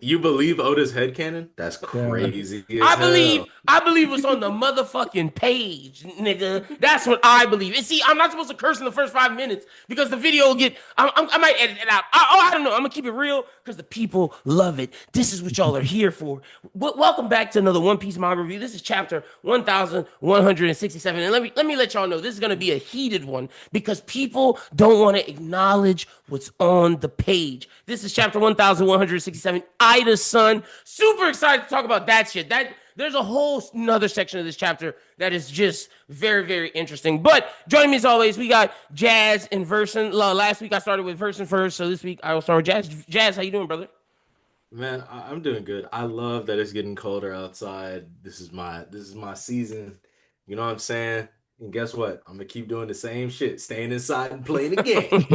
you believe Oda's headcanon? That's Yeah. crazy as I believe hell. I believe it's on the motherfucking page, nigga. That's what I believe. And see, I'm not supposed to curse in the first 5 minutes because the video will get. I might edit it out. I don't know. I'm gonna keep it real because the people love it. This is what y'all are here for. Welcome back to another One Piece manga review. This is chapter 1167, and let me let y'all know this is gonna be a heated one because people don't want to acknowledge what's on the page. This is chapter 1167. Ida's son. Super excited to talk about that shit. There's a whole another section of this chapter that is just very, very interesting. But joining me as always, we got Jazz and Verson. Last week I started with Verson first, so this week I will start with Jazz. Jazz, how you doing, brother? Man, I'm doing good. I love that it's getting colder outside. This is my season. You know what I'm saying? And guess what? I'm gonna keep doing the same shit, staying inside and playing the game.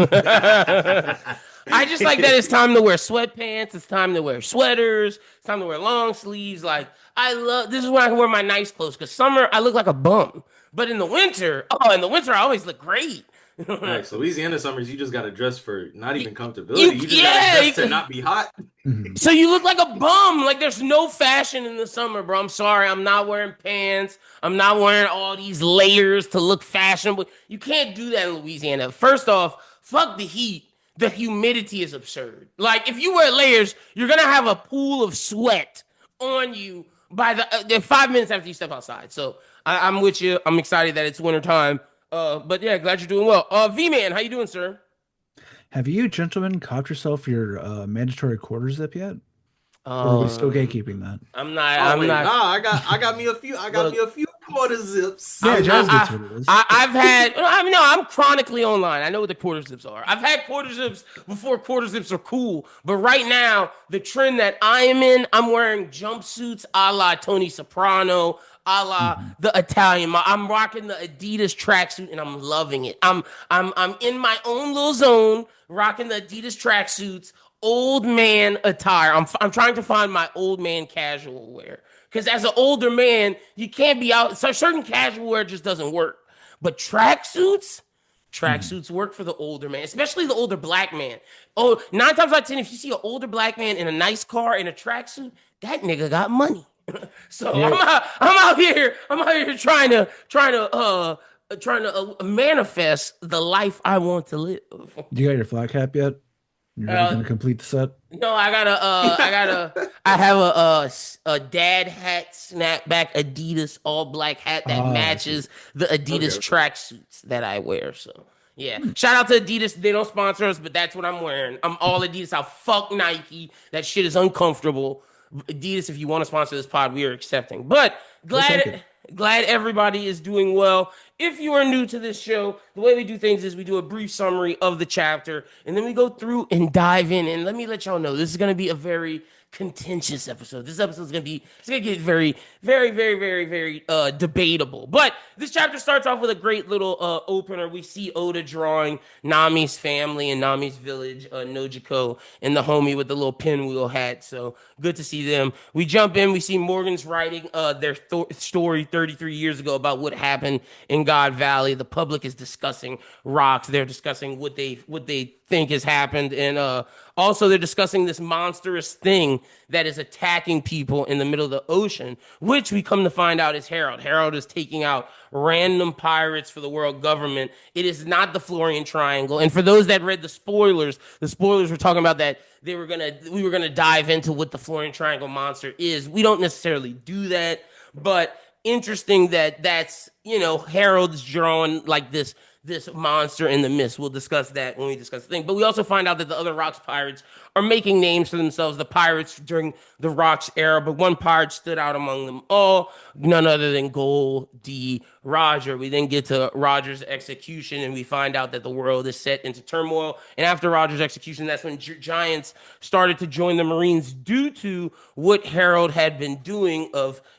I just like that it's time to wear sweatpants. It's time to wear sweaters. It's time to wear long sleeves. Like I love this is when I can wear my nice clothes. Cause summer I look like a bum, but in the winter, I always look great. Nice. Louisiana summers, you just gotta dress for not even comfortability. You just gotta Yeah. dress to not be hot. Mhm. So you look like a bum. Like there's no fashion in the summer, bro. I'm sorry. I'm not wearing pants. I'm not wearing all these layers to look fashionable. You can't do that in Louisiana. First off, fuck the heat. The humidity is absurd. Like if you wear layers, you're gonna have a pool of sweat on you by the 5 minutes after you step outside. So I'm with you. I'm excited that it's winter time. But yeah, glad you're doing well. V man, how you doing, sir? Have you gentlemen caught yourself your mandatory quarter zip yet? Or are we still Um, gatekeeping that? I'm not. Oh I'm wait, not. nah, I got me a few. I got me Look, a few quarter zips. Yeah, I'm Jazz gets I, what it is. I've had I mean no I'm chronically online. I know what the quarter zips are. I've had quarter zips before quarter zips are cool, but right now the trend that I am in, I'm wearing jumpsuits a la Tony Soprano, a la Mhm. the Italian. I'm rocking the Adidas tracksuit and I'm loving it. I'm in my own little zone, rocking the Adidas tracksuits, old man attire. I'm trying to find my old man casual wear. Because as an older man, you can't be out. So certain casual wear just doesn't work. But Mhm. tracksuits work for the older man, especially the older black man. Oh, 9 times out of 10, if you see an older black man in a nice car in a tracksuit, that nigga got money. So Yeah. I'm out here trying to manifest the life I want to live. You got your flat cap yet? You're ready Uh, to complete the set? No, I have a dad hat, snapback Adidas all black hat that Ah, I see. matches the Okay, Adidas okay. tracksuits that I wear. So yeah, shout out to Adidas. They don't sponsor us, but that's what I'm wearing. I'm all Adidas. I fuck Nike. That shit is uncomfortable. Adidas, if you want to sponsor this pod, we are accepting. But We'll take it. glad everybody is doing well. If you are new to this show, the way we do things is we do a brief summary of the chapter and then we go through and dive in. And let me let y'all know this is going to be a very contentious episode. This episode is going to get very, very, very, very, very debatable. But this chapter starts off with a great little opener. We see Oda drawing Nami's family and Nami's village, Nojiko, and the homie with the little pinwheel hat. So good to see them. We jump in. We see Morgan's writing their story 33 years ago about what happened in God Valley. The public is discussing rocks. They're discussing what they think has happened, and also they're discussing this monstrous thing that is attacking people in the middle of the ocean, which we come to find out is Harold. Harold is taking out random pirates for the world government. It is not the Florian Triangle, and for those that read the spoilers were talking about that we were gonna dive into what the Florian Triangle monster is. We don't necessarily do that, but interesting that that's Harold's drawn like this monster in the mist. We'll discuss that when we discuss the thing. But we also find out that the other Rocks pirates are making names for themselves, the pirates during the Rocks era. But one pirate stood out among them all, none other than Gold D. Roger. We then get to Roger's execution, and we find out that the world is set into turmoil. And after Roger's execution, that's when giants started to join the Marines due to what Harold had been doing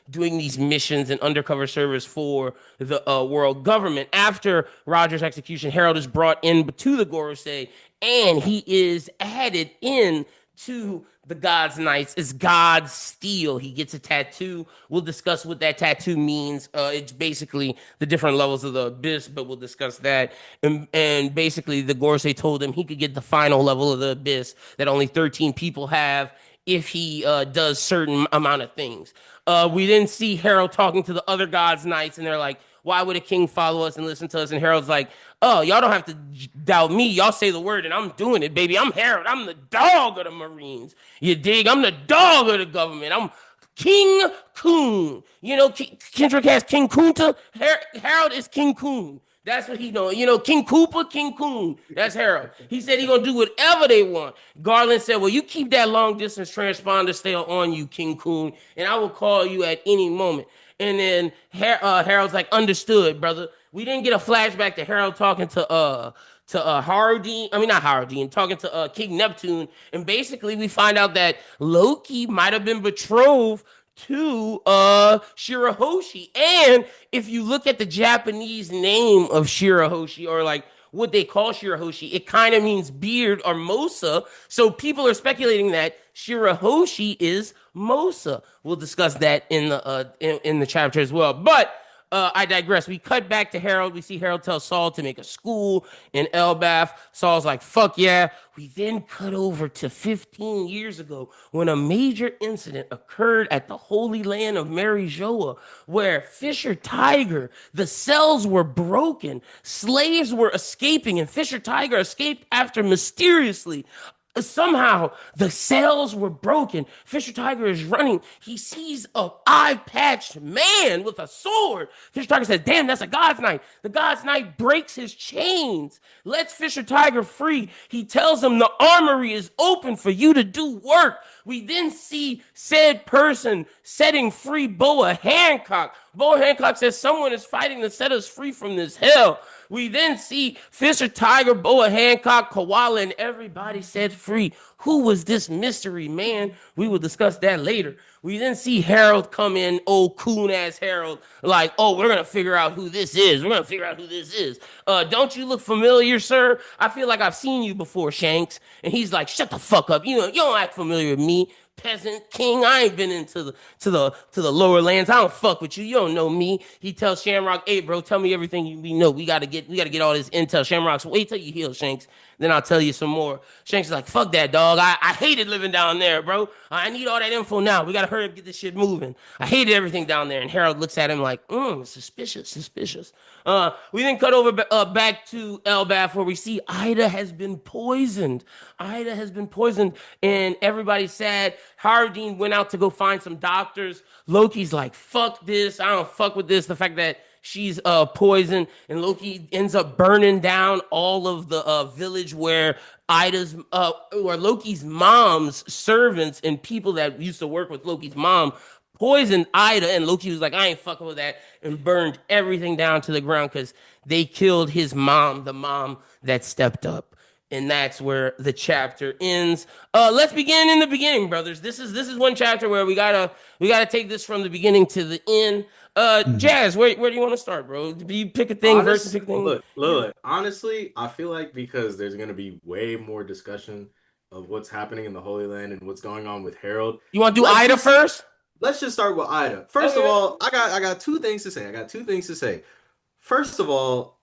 these missions and undercover service for the world government. After Roger's execution, Harold is brought in to the Gorosei, and he is added in to the God's Knights as God's Steel. He gets a tattoo. We'll discuss what that tattoo means. It's basically the different levels of the abyss, but we'll discuss that. And basically, the Gorosei told him he could get the final level of the abyss that only 13 people have if he does certain amount of things. We then see Harold talking to the other gods' knights, and they're like, "Why would a king follow us and listen to us?" And Harold's like, "Oh, y'all don't have to doubt me. Y'all say the word, and I'm doing it, baby. I'm Harold. I'm the dog of the Marines. You dig? I'm the dog of the government. I'm King Coon. You know, Kendrick has King Kunta. Harold is King Coon. That's what he know. You know, King Koopa, King Coon. That's Harold. He said he gonna do whatever they want. Garland said, "Well, you keep that long distance transponder still on you, King Coon, and I will call you at any moment." And then Harold's like, "Understood, brother." We didn't get a flashback to Harold talking to Harudine. I mean, not Harudine, talking to King Neptune, and basically we find out that Loki might have been betrothed to Shirahoshi. And if you look at the Japanese name of Shirahoshi, or like what they call Shirahoshi, it kind of means beard or Mosa. So people are speculating that Shirahoshi is Mosa. We'll discuss that in the chapter as well. But I digress. We cut back to Harold. We see Harold tell Saul to make a school in Elbath. Saul's like, fuck yeah. We then cut over to 15 years ago when a major incident occurred at the Holy Land of Mary Joa, where Fisher Tiger, the cells were broken, slaves were escaping, and Fisher Tiger escaped after mysteriously. Somehow the cells were broken. Fisher Tiger is running. He sees a eye-patched man with a sword. Fisher Tiger says, "Damn, that's a God's Knight." The God's Knight breaks his chains, lets Fisher Tiger free. He tells him the armory is open for you to do work. We then see said person setting free Boa Hancock. Boa Hancock says, "Someone is fighting to set us free from this hell." We then see Fisher Tiger, Boa Hancock, Koala, and everybody set free. Who was this mystery man? We will discuss that later. We then see Harold come in, old coon ass Harold, like, "Oh, we're gonna figure out who this is. We're gonna figure out who this is. Don't you look familiar, sir? I feel like I've seen you before, Shanks." And he's like, "Shut the fuck up. You don't act familiar with me, peasant king. I ain't been into the lower lands. I don't fuck with you. You don't know me." He tells Shamrock, "Hey, bro, tell me everything we know. We gotta get all this intel." Shamrock's, "Wait till you heal, Shanks. Then I'll tell you some more." Shanks is like, "Fuck that, dog. I hated living down there, bro. I need all that info now. We gotta hurry up, get this shit moving. I hated everything down there." And Harold looks at him like, suspicious, suspicious. We then cut over back to Elbath, where we see Ida has been poisoned. Ida has been poisoned, and everybody's sad. Hardin went out to go find some doctors. Loki's like, "Fuck this. I don't fuck with this." The fact that she's poisoned, and Loki ends up burning down all of the village where where Loki's mom's servants and people that used to work with Loki's mom poisoned Ida, and Loki was like, "I ain't fucking with that," and burned everything down to the ground because they killed his mom, the mom that stepped up. And that's where the chapter ends. Let's begin in the beginning, brothers. This is one chapter where we gotta take this from the beginning to the end. Jazz, where do you want to start, bro? Do you pick a thing versus pick a thing? Look. Honestly, I feel like because there's gonna be way more discussion of what's happening in the Holy Land and what's going on with Harold. You want to do Let's Ida just first? let's just start with Ida. First of Okay. all, I got two things to say. First of all,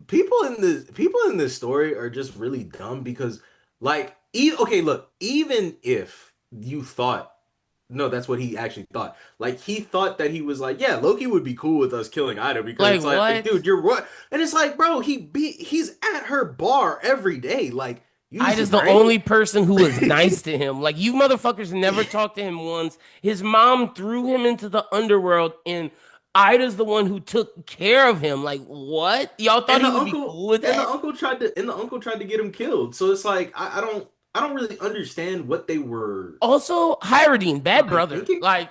people in this story are just really dumb because okay, look, even if you thought no, that's what he actually thought. Like he thought that he was like, yeah, Loki would be cool with us killing Ida because Like it's like, what? dude, you're right. And it's like, bro, he's at her bar every day. Like, use your Ida's the brain. only person who was nice to him. Like you motherfuckers never talked to him once. His mom threw him into the underworld, and Ida's the one who took care of him. Like what? Y'all thought And the he would be uncle cool with and the that? uncle tried to get him killed. So it's like I don't really understand what they were Also, Hyradine, bad brother. thinking. Like,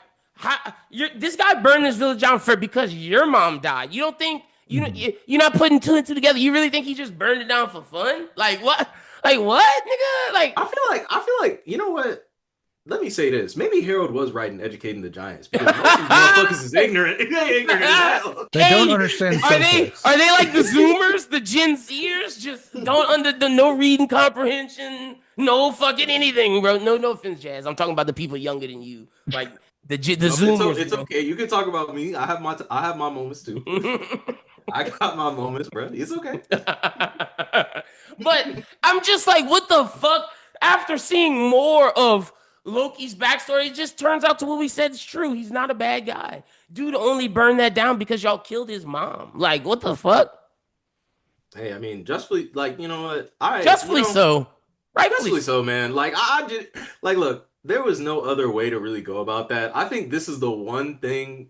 this guy burned this village down for because your mom died. You don't think Mhm. you're not putting two and two together? You really think he just burned it down for fun? Like what? Like what, nigga? Like I feel like you know what? Let me say this. Maybe Harold was right in educating the Giants because most of these motherfuckers is ignorant. They ignorant as hell. They don't Hey, understand are they subtext. are they like the Zoomers, the Gen Zers? Just don't under the no reading comprehension, no fucking anything, bro. No offense, Jazz. I'm talking about the people younger than you, like the No, Zoomers, it's okay. You can talk about me. I have my moments too. bro. I got my moments, bro. It's okay. But I'm just like, what the fuck? after seeing more of Loki's backstory, it just turns out to what we said is true. He's not a bad guy. Dude only burned that down because y'all killed his mom. Like, what the fuck? Hey, I mean, justly, like, you know what? Justly so. Rightfully Justly so. so, man. Like, I just, like, look, there was no other way to really go about that. I think this is the one thing.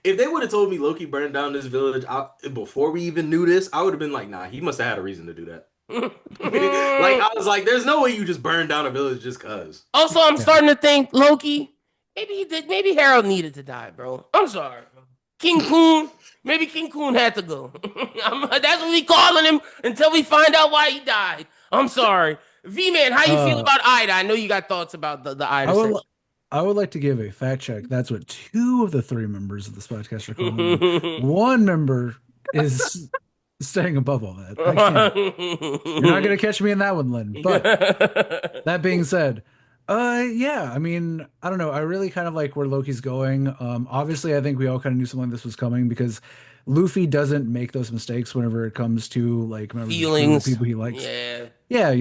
If they would have told me Loki burned down this village before we even knew this, I would have been like, nah, he must have had a reason to do that. Like, I was like, there's no way you just burn down a village just cause. Also, I'm Yeah. starting to think Loki. Maybe he did. Maybe Harold needed to die, bro. I'm sorry. King Coon. Maybe King Coon had to go. That's what we calling him until we find out why he died. I'm sorry. V-Man, how you feel about Ida? I know you got thoughts about the Ida I would, section. I would like to give a fact check. That's what 2 of the 3 members of this podcast are calling me. 1 member is staying above all that. I can't. You're not gonna catch me in that one, Lynn. But that being said, yeah, I mean, I don't know. I really kind of like where Loki's going. Obviously, I think we all kind of knew something like this was coming because Luffy doesn't make those mistakes whenever it comes to like members of the crew, Feelings. people he likes. Yeah. Yeah,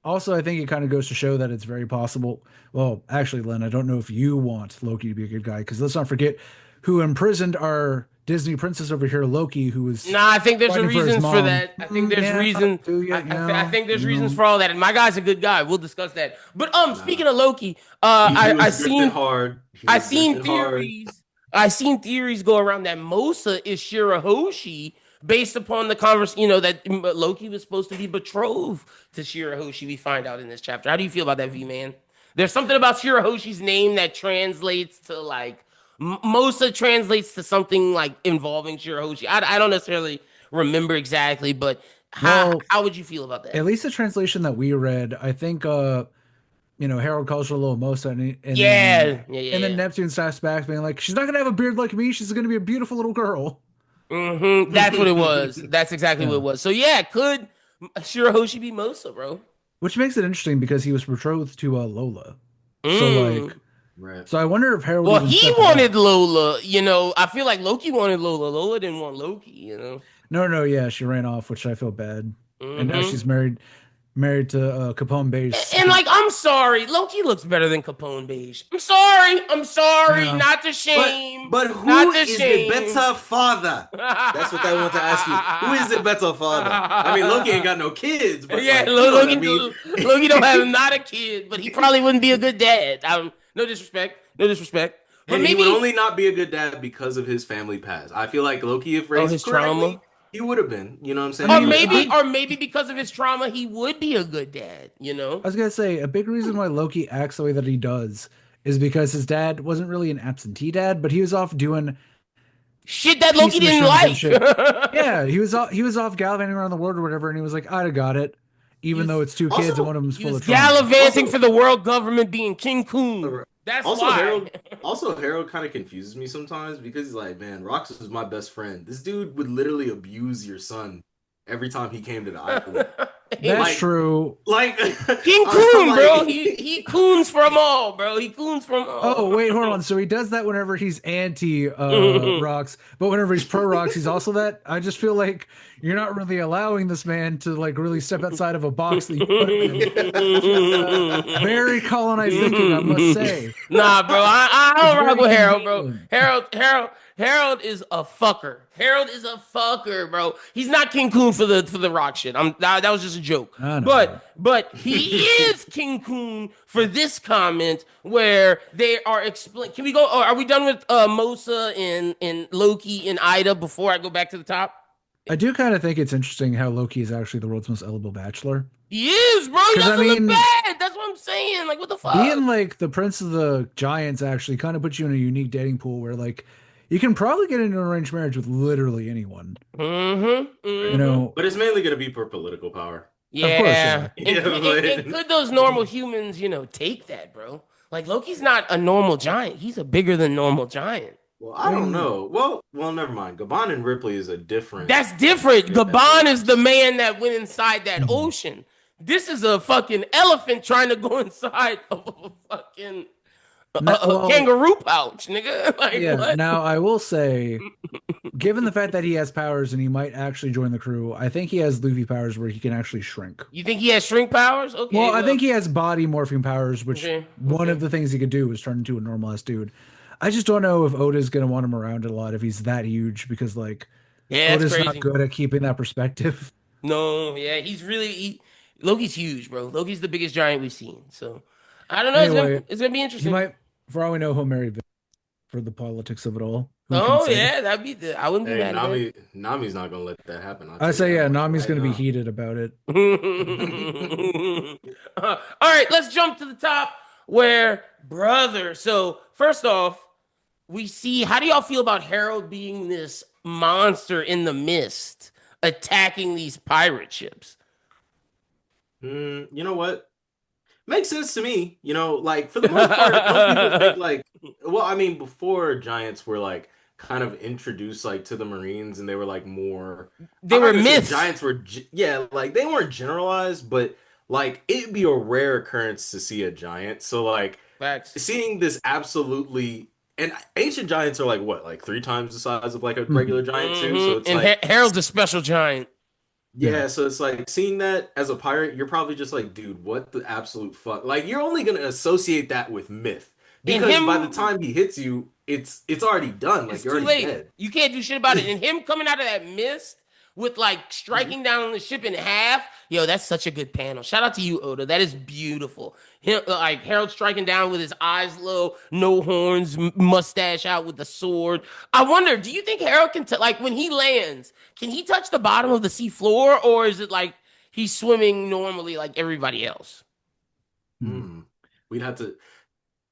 also I think it kind of goes to show that it's very possible. Well, actually, Len, I don't know if you want Loki to be a good guy because let's not forget who imprisoned our Disney princess over here, Loki, who was Nah, I think there's a fighting for his reasons for mom. that. I think there's Yeah, reason. do ya, I think there's you reasons know. for all that. And my guy's a good guy. We'll discuss that. But speaking of Loki, He I was grifted seen hard. He I was seen grifted hard. theories. I seen theories go around that Mosa is Shirahoshi based upon the that Loki was supposed to be betrothed to Shirahoshi. We find out in this chapter. How do you feel about that, V-Man? There's something about Shirahoshi's name that translates to like Mosa translates to something like involving Shirahoshi. I don't necessarily remember exactly, but Well, how would you feel about that? at least the translation that we read, I think Harold calls her a little Mosa Yeah, yeah, and then yeah. Neptune snaps back being like, she's not gonna have a beard like me, she's gonna be a beautiful little girl. That's what it was. That's exactly what Yeah. it was. So yeah, could Shirahoshi be Mosa, bro? Which makes it interesting because he was betrothed to Lola. So Mm. like Right. so I wonder if Harold Well, even he stepped wanted back. Lola. I feel like Loki wanted Lola. Lola didn't want Loki. No, yeah, she ran off, which I feel bad. And now Hmm she's married to Capone Base. And like, I'm sorry, Loki looks better than Capone Beige. I'm sorry, Yeah. not to shame, But who not to is shame. the better father? That's what I want to ask you. Who is the better father? I mean, Loki ain't got no kids, but Yeah, like, you know what I Loki, mean? Loki don't have not a kid, but he probably wouldn't be a good dad. No disrespect, no disrespect, but And he maybe would only not be a good dad because of his family past. I feel like Loki, if raised his correctly, trauma, he would have been. You know what I'm saying? I or mean, But maybe because of his trauma, he would be a good dad. I was gonna say a big reason why Loki acts the way that he does is because his dad wasn't really an absentee dad, but he was off doing Shit that peace Loki didn't missions and like. shit. Yeah, he was off gallivanting around the world or whatever, and he was like, I'd have got it, He even was though it's 2 kids and also, one of them's he full was of trauma. gallivanting Also- for the world government being King Coon. That's also why. Harold kind of confuses me sometimes because he's like, man, Rox is my best friend. This dude would literally abuse your son every time he came to the island. That's Like- true. Like King I'm Coon, like- bro. He coons from all, bro. He coons from all. Oh, wait, hold on. So he does that whenever he's anti rocks, but whenever he's pro rocks, he's also that. I just feel like you're not really allowing this man to like really step outside of a box that you put him in. Very colonized thinking, I must say. Nah, bro. I It's don't rock very with Harold, bro. convenient. Harold is a fucker. Harold is a fucker, bro. He's not King Coon for the rock shit. That was just a joke. I know. But he is King Coon for this comment where they are explain. Can we go? Or are we done with Mosa and Loki and Ida before I go back to the top? I do kind of think it's interesting how Loki is actually the world's most eligible bachelor. He is, bro. He 'Cause, I doesn't mean, look bad. That's what I'm saying. Like, what the fuck? Being like the prince of the giants actually kind of puts you in a unique dating pool where like you can probably get into an arranged marriage with literally anyone. You know, But it's mainly gonna be for political power. Yeah. Of course, yeah. And could those normal humans, take that, bro? Like Loki's not a normal giant. He's a bigger than normal giant. Well, I don't know. Well, never mind. Gabon and Ripley is a different. That's different. Yeah, Gabon is the man that went inside that Mhm. ocean. This is a fucking elephant trying to go inside of a fucking Well, Kangaroo pouch, nigga. Like yeah. what? Now I will say, given the fact that he has powers and he might actually join the crew, I think he has Luffy powers where he can actually shrink. You think he has shrink powers? Okay, Well, I well, think he has body morphing powers, which okay, one of okay. the things he could do is turn into a normal ass dude. I just don't know if Oda's gonna want him around a lot if he's that huge because like Yeah, that's Oda's not crazy. good at keeping that perspective. No, yeah, Loki's huge, bro. Loki's the biggest giant we've seen. So I don't know. Anyway, It's gonna be he interesting. might, for all we know, he'll marry Vic for the politics of it all. Who can Oh say? yeah, I wouldn't be Hey, mad at that. Nami's not gonna let that happen. I'll I tell you say, that yeah, much Nami's right gonna be now. heated about it. All right, let's jump to the top where brother. So first off, we see how do y'all feel about Harold being this monster in the mist attacking these pirate ships? You know what? Makes sense to me. Like for the most part, most people think like, well, I mean, before giants were like kind of introduced like to the Marines, and they were like more. They I'm not were gonna say myths. giants were, yeah, like they weren't generalized, but like it'd be a rare occurrence to see a giant. So like Facts. seeing this absolutely, and ancient giants are like what, like three times the size of like a regular Mhm. giant too. So it's And like Harold's a special giant. Yeah. yeah, so it's like seeing that as a pirate, you're probably just like, dude, what the absolute fuck? Like you're only gonna associate that with myth And because by the him time he hits you, it's already done. Like It's you're too already late. dead. You can't do shit about it. And him coming out of that mist with like Mhm. striking down the ship in half, yo, that's such a good panel. Shout out to you, Oda. That is beautiful. Him like Harold striking down with his eyes low, no horns, mustache out with the sword. I wonder, do you think Harold can like when he lands, can he touch the bottom of the sea floor, or is it like he's swimming normally like everybody else? Mhm. Hmm. We'd have to.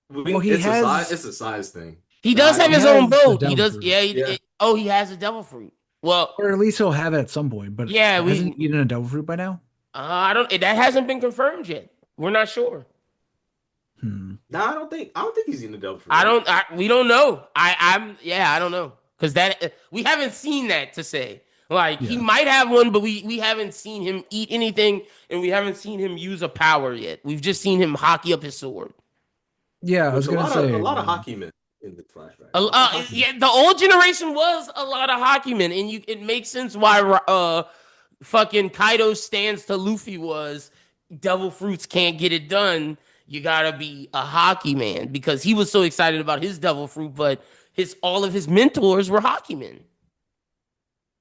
Well, he has It's a size thing. He does have he his Size. own has the boat. He devil does. fruit, Yeah. Yeah. Oh, he has a devil fruit. Well, or at least he'll have it at some point. But yeah, hasn't we he eaten a devil fruit by now? I don't. That hasn't been confirmed yet. We're not sure. Hmm. No, I don't think he's eating the devil fruit, I right? don't. We don't know. Yeah. I don't know because that we haven't seen that to say. Like he Yeah. might have one, but we haven't seen him eat anything, and we haven't seen him use a power yet. We've just seen him hockey up his sword. Yeah, I was Which gonna a say. lot of hockey men in the flashback. A lot of hockey men. Yeah, the old generation was a lot of hockey men, and it makes sense why fucking Kaido stands to Luffy was devil fruits can't get it done. You gotta be a hockey man because he was so excited about his devil fruit, but his all of his mentors were hockey men.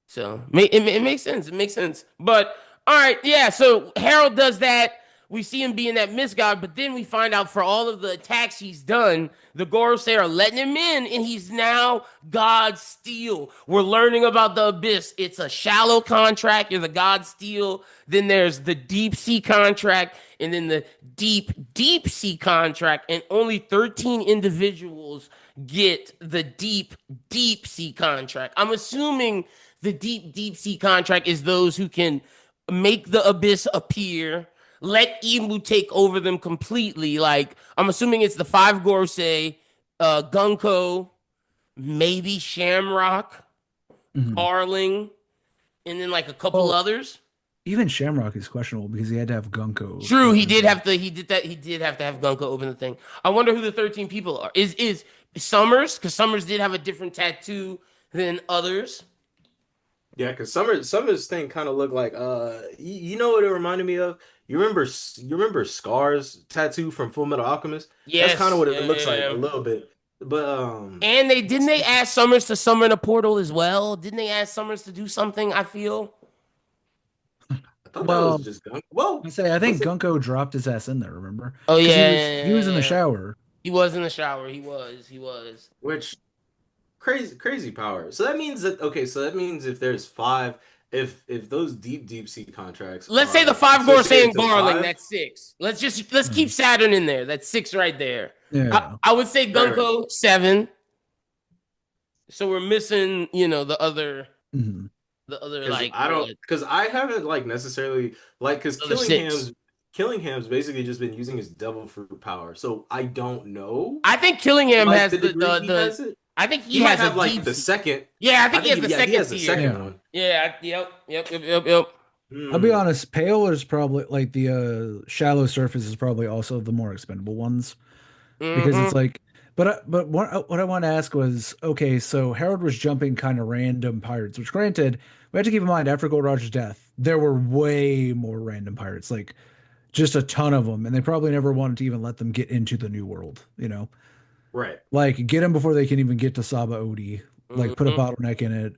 So it makes sense. It makes sense. But all right, yeah. So Harold does that. We see him being that misguide, but then we find out for all of the attacks he's done, the Gorosei are letting him in, and he's now God Steel. We're learning about the Abyss. It's a shallow contract. You're the God Steel. Then there's the deep sea contract, and then the deep sea contract. And only 13 individuals get the deep sea contract. I'm assuming the deep sea contract is those who can make the abyss appear, let Imu take over them completely. Like I'm assuming it's the five Gorosei, Gunko, maybe Shamrock, Mhm. Carling, and then like a couple Well, others. even Shamrock is questionable because he had to have Gunko True, he open did it. have to. He did that. He did have to have Gunko open the thing. I wonder who the 13 people are. Is Summers? Because Summers did have a different tattoo than others. Yeah, because Summer's thing kind of looked like you know what it reminded me of? You remember Scar's tattoo from Full Metal Alchemist? That's kind of Yes. what it Yeah, looks yeah, like a yeah. little bit. But And they didn't they ask Summers to summon a portal as well? Didn't they ask Summers to do something? I feel. I thought that was Well, just Gunk. Well, I say I was think it? Gunko dropped his ass in there. Remember? Oh Because yeah, he was in the yeah. shower. He was in the shower. He was. He was. Which crazy power. So that means that okay, so that means if there's five, if those deep sea contracts Let's say the are five associated Gorsei to Garling. five, That's six. Let's keep Mm. Saturn in there. That's six right there. Yeah. I would say right? Gunko seven. So we're missing, Mhm. the other Because like I don't, what, because I haven't like necessarily like because other six. Killingham's basically just been using his devil fruit power, so I don't know I think Killingham like has the degree he has it. I think He he might has a have like deep the sea. second. Yeah, I I think he think has the he second has the tier. second Yeah. one. Yeah, yep. I'll be Hmm. honest. Pale is probably like the shallow surface is probably also the more expendable ones because it's Mm-hmm. like But what I want to ask was, okay, so Harold was jumping kind of random pirates, which granted, we have to keep in mind after Gold Roger's death, there were way more random pirates, like just a ton of them, and they probably never wanted to even let them get into the New World, you know? Right. Like get them before they can even get to Saba Odie, like put a Hmm. bottleneck in it.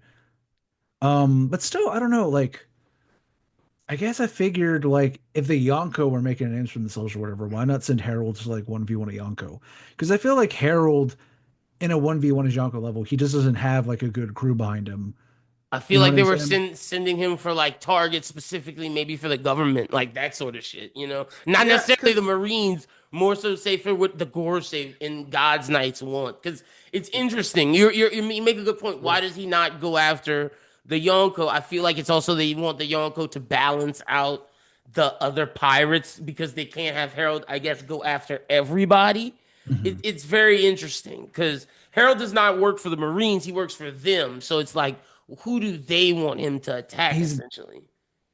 But still, I don't know, like I guess I figured like if the Yonko were making names for themselves or whatever, why not send Harold to like 1v1 a Yonko? Because I feel like Harold in a 1v1 a Yonko level, he just doesn't have like a good crew behind him. I You feel know like what they I'm were saying? sending him for like targets specifically, maybe for the government, like that sort of shit. Not Yeah, necessarily the because Marines, more so say for what the Gorse and God's Knights want. Because it's interesting. You make a good point. Why does he not go after the Yonko? I feel like it's also they want the Yonko to balance out the other pirates because they can't have Harold, I guess, go after everybody. Mhm. It's very interesting because Harold does not work for the Marines; he works for them. So it's like, who do they want him to attack He's essentially?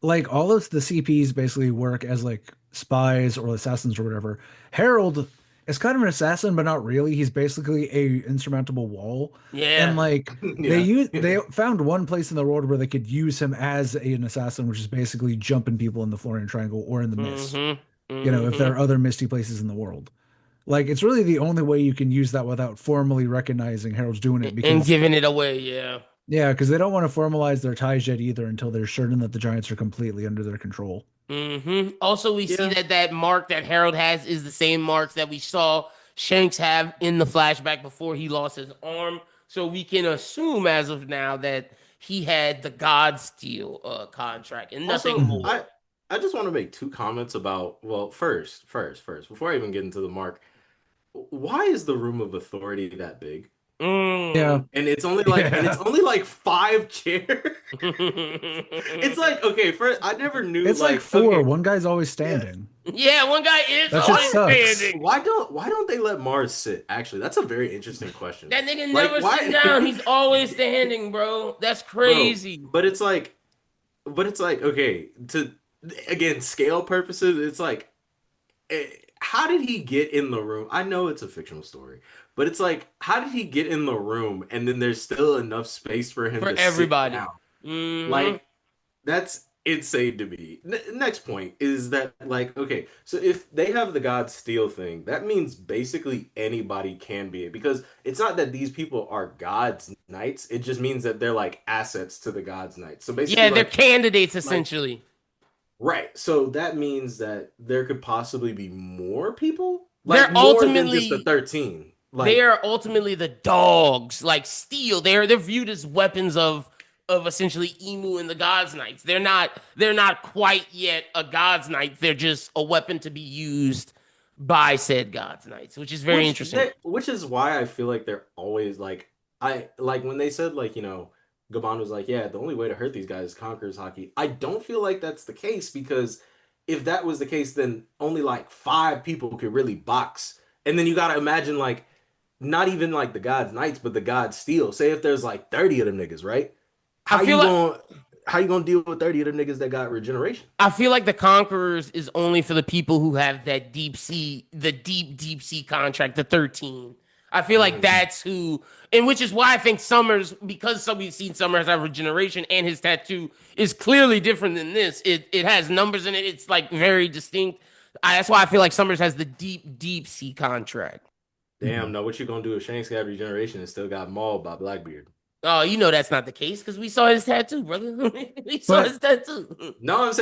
like all of the CPs basically work as like spies or assassins or whatever. Harold is kind of an assassin, but not really. He's basically a insurmountable wall. And Yeah. like yeah, they found one place in the world where they could use him as an assassin, which is basically jumping people in the Florian Triangle or in the mist. Mm-hmm. You know, if there Mm-hmm. are other misty places in the world. Like it's really the only way you can use that without formally recognizing Harold's doing it And because giving it away, yeah. yeah, because they don't want to formalize their ties yet either until they're certain that the Giants are completely under their control. Also, we see yeah. that mark that Harold has is the same marks that we saw Shanks have in the flashback before he lost his arm. So we can assume as of now that he had the God Steel contract and nothing Also, Mhm. more. I just want to make two comments about, well, first, before I even get into the mark, why is the room of authority that big? Yeah, Mm. And it's yeah. only like five chairs. It's like, okay, first I never knew It's like like, four. okay, One guy's always yeah. standing. Yeah, one guy is That shit always Why sucks. standing. why don't they let Mars sit? Actually, that's a very interesting question. That nigga Like never sit why down. He's always standing, bro. That's bro, crazy. but it's like okay, to again, scale purposes, it's like eh, how did he get in the room? I know it's a fictional story, but it's like how did he get in the room and then there's still enough space for him For to sit everybody. down? Hmm. Like that's insane to me. Next point is that like okay, so if they have the God Steel thing, that means basically anybody can be it because it's not that these people are God's knights. It just means that they're like assets to the God's knights. So basically Yeah, they're candidates like essentially. right. So that means that there could possibly be more people, like They're more than just the ultimately 13. they Like are ultimately the dogs, like steel. They're viewed as weapons of essentially Emu and the Gods Knights. They're not quite yet a Gods Knight. They're just a weapon to be used by said Gods Knights, which is very interesting. which is why I feel like they're always like I like when they said like, Gabon was like, yeah, the only way to hurt these guys is conquerors hockey. I don't feel like that's the case because if that was the case, then only like five people could really box. And then you gotta imagine like not even like the God's Knights, but the God's Steel. Say if there's like 30 of them niggas, right? I How feel you like going how you gonna deal with 30 of them niggas that got regeneration? I feel like the Conquerors is only for the people who have that deep sea, the deep sea contract, the 13. I feel like Mm. that's who, and which is why I think Summers, because we've seen Summers have regeneration and his tattoo is clearly different than this. It has numbers in it. It's like very distinct. That's why I feel like Summers has the deep sea contract. Damn, no, what you gonna do if Shanks got regeneration and still got mauled by Blackbeard? Oh, you know that's not the case because we saw his tattoo, brother. We saw But his tattoo. No, I'm Len,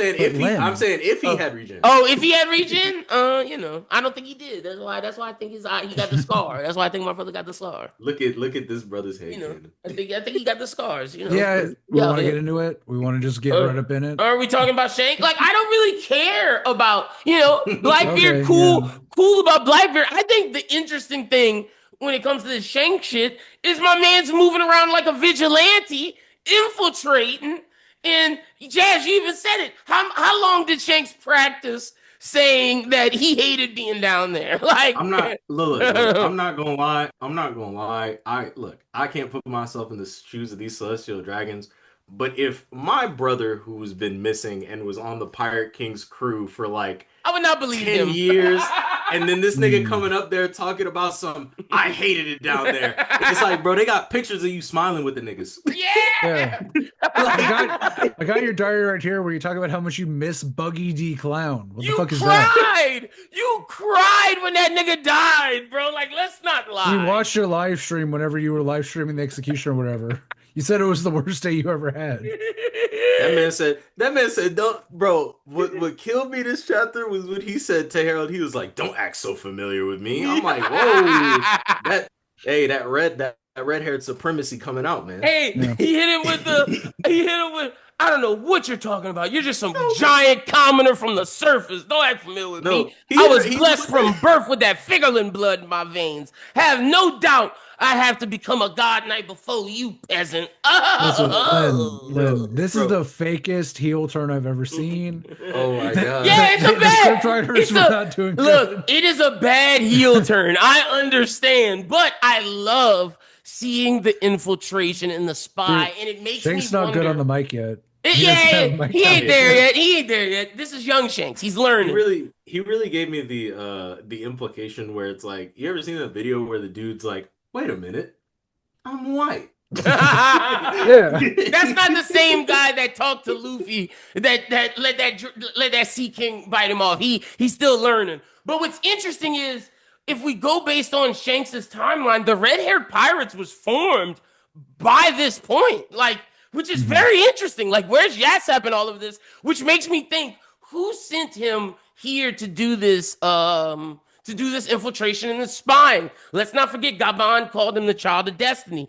saying if he Oh, had regen. oh, if he had regen, I don't think he did. That's why I think he got the scar. That's why I think my brother got the scar. Look at this brother's head canon. I think he got the scars. yeah, 'Cause we he out want to get here. into it. We want to just get Uh, right up in it. are we talking about Shank? Like, I don't really care about Blackbeard. Okay, yeah. Cool about Blackbeard. I think the interesting thing when it comes to this Shank shit is my man's moving around like a vigilante, infiltrating. And Jazz, you even said it. How long did Shanks practice saying that he hated being down there? I'm Like, not look, I'm not gonna lie. I'm not gonna lie. I can't put myself in the shoes of these celestial dragons, But if my brother, who's been missing and was on the Pirate King's crew for like I would not believe 10 him. years, and then this nigga Mm. coming up there talking about some, I hated it down there. It's like, bro, they got pictures of you smiling with the niggas. Yeah. Yeah. I got your diary right here where you talk about how much you miss Buggy D Clown. What the You fuck is that? cried. You cried when that nigga died, bro. Like, let's not We lie. watched your live stream whenever you were live streaming the execution or whatever. You said it was the worst day you ever had. That man said, don't, bro. What killed me this chapter was when he said to Harold, he was like, "Don't act so familiar with me." I'm like, whoa, that, hey, that red-haired supremacy coming out, man. Hey, Yeah. he hit him with, I don't know what you're talking about. You're just some giant commoner from the surface. Don't act familiar with No, me. I was he blessed from birth with that Figurlin blood in my veins. Have no doubt I have to become a god knight before you, peasant. Listen, Oh. Lynn, this is Bro. the fakest heel turn I've ever seen. Oh my god. Yeah, it's a The bad. scriptwriters It's were a, not doing look, good. it is a bad heel turn. I understand, but I love seeing the infiltration and the spy, Dude, and it makes Shank's me not wonder. good on the mic yet. Yeah, doesn't have a mic he ain't on. there yet. He ain't there yet. This is young Shanks. He's He learning. really gave me the implication where it's like, you ever seen that video where the dude's like, wait a minute, I'm white. Yeah. That's not the same guy that talked to Luffy that let that Sea King bite him off. He's still learning. But what's interesting is if we go based on Shanks's timeline, the red-haired pirates was formed by this point, like, which is very interesting. Like, where's Yassap in all of this? Which makes me think, who sent him here to do this? To do this infiltration and this spying. Let's not forget, Gabon called him the child of destiny.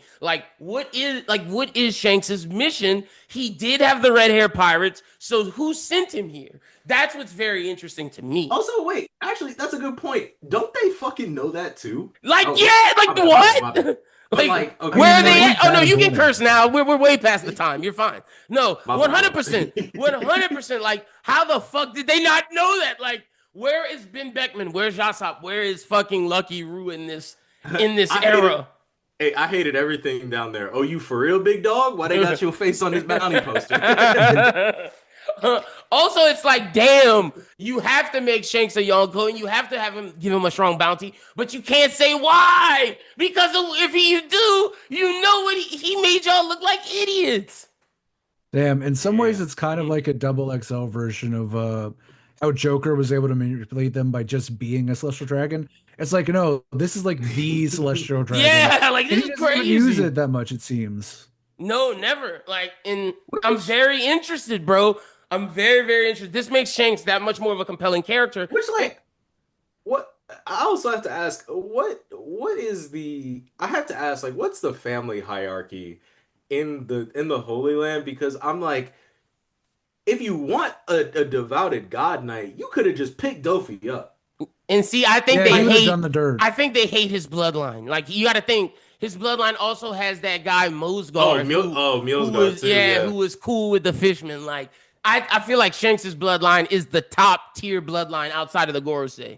What is Shanks's mission? He did have the red hair pirates, so who sent him here? That's what's very interesting to me. Also, wait, actually, that's a good point. Don't they fucking know that too? Like, Oh, yeah, like my bad, what? my bad. But like, okay, where I are mean, they like, at? Oh no, bad you can bullying. curse now. We're way past the time. You're fine. No, My 100%, 100%. Like, how the fuck did they not know that? Like, where is Ben Beckman? Where's Yassop? Where is fucking Lucky Roo in this I era? Hey, I hated everything down there. Oh, you for real, big dog? Why they got your face on this bounty poster? Also, it's like, damn, you have to make Shanks a Yonko and you have to have him give him a strong bounty, but you can't say why because if you do, you know what he made y'all look like idiots. Damn, in some ways, Yeah. it's kind of like a double XL version of how Joker was able to manipulate them by just being a celestial dragon. It's like, no, this is like the celestial dragon. Yeah, like And this he is doesn't even use crazy. it that much, it seems. No, never. Like, and I'm very interested, bro. I'm very, very interested. This makes Shanks that much more of a compelling character. Which, like, what? I also have to ask, what is the? I have to ask, like, what's the family hierarchy in the Holy Land? Because I'm like, if you want a devoted God Knight, you could have just picked Dofi up. And see, I think Yeah, they he would have hate. done the dirt. I think they hate his bloodline. Like, you got to think his bloodline also has that guy Oh, Mosgar, who Mjolnir was too. Yeah. who was cool with the fishmen. Like, I feel like Shanks's bloodline is the top tier bloodline outside of the Gorosei.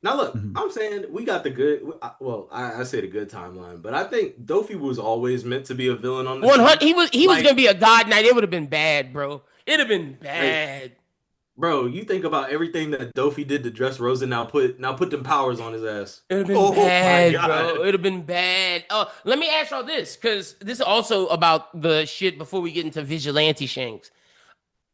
Now look, Mhm. I'm saying we got the good. Well, I say the good timeline, but I think Dofi was always meant to be a villain on the 100. team. He was Like, gonna be a god knight. It would have been bad, bro. It'd have been like, bad. bro, you think about everything that Dofi did to Dress Rosa. Now put them powers on his ass. It'd have been Oh my bad, God. bro. It'd have been bad. Oh, let me ask y'all this, because this is also about the shit before we get into Vigilante Shanks.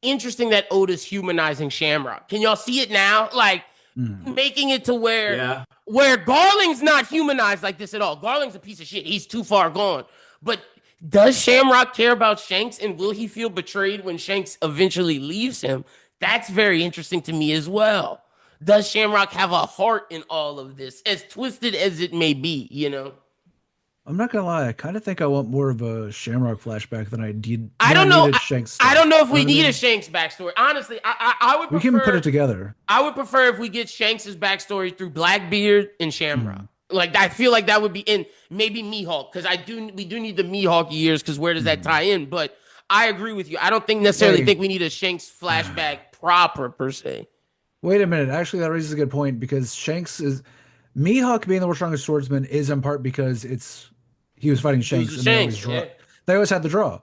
Interesting that Oda's humanizing Shamrock. Can y'all see it now? Like, Mhm. making it to where Yeah. Garling's not humanized like this at all. Garling's a piece of shit. He's too far gone. But does Shamrock care about Shanks, and will he feel betrayed when Shanks eventually leaves him? That's very interesting to me as well. Does Shamrock have a heart in all of this, as twisted as it may be, you know? I'm not gonna lie, I kind of think I want more of a Shamrock flashback than I did. I than don't know. needed Shanks I stuff. don't know if You we what I need mean? a Shanks backstory. Honestly, I would We prefer can put it together. I would prefer if we get Shanks's backstory through Blackbeard and Shamrock. Mhm. Like, I feel like that would be in maybe Mihawk, because we do need the Mihawk years, because where does that Mhm. tie in? But I agree with you. I don't necessarily Hey. think we need a Shanks flashback proper per se. Wait a minute. Actually, that raises a good point because Shanks is Mihawk being the world's strongest swordsman is in part because he was fighting Shanks and Shanks, yeah. they always had the draw.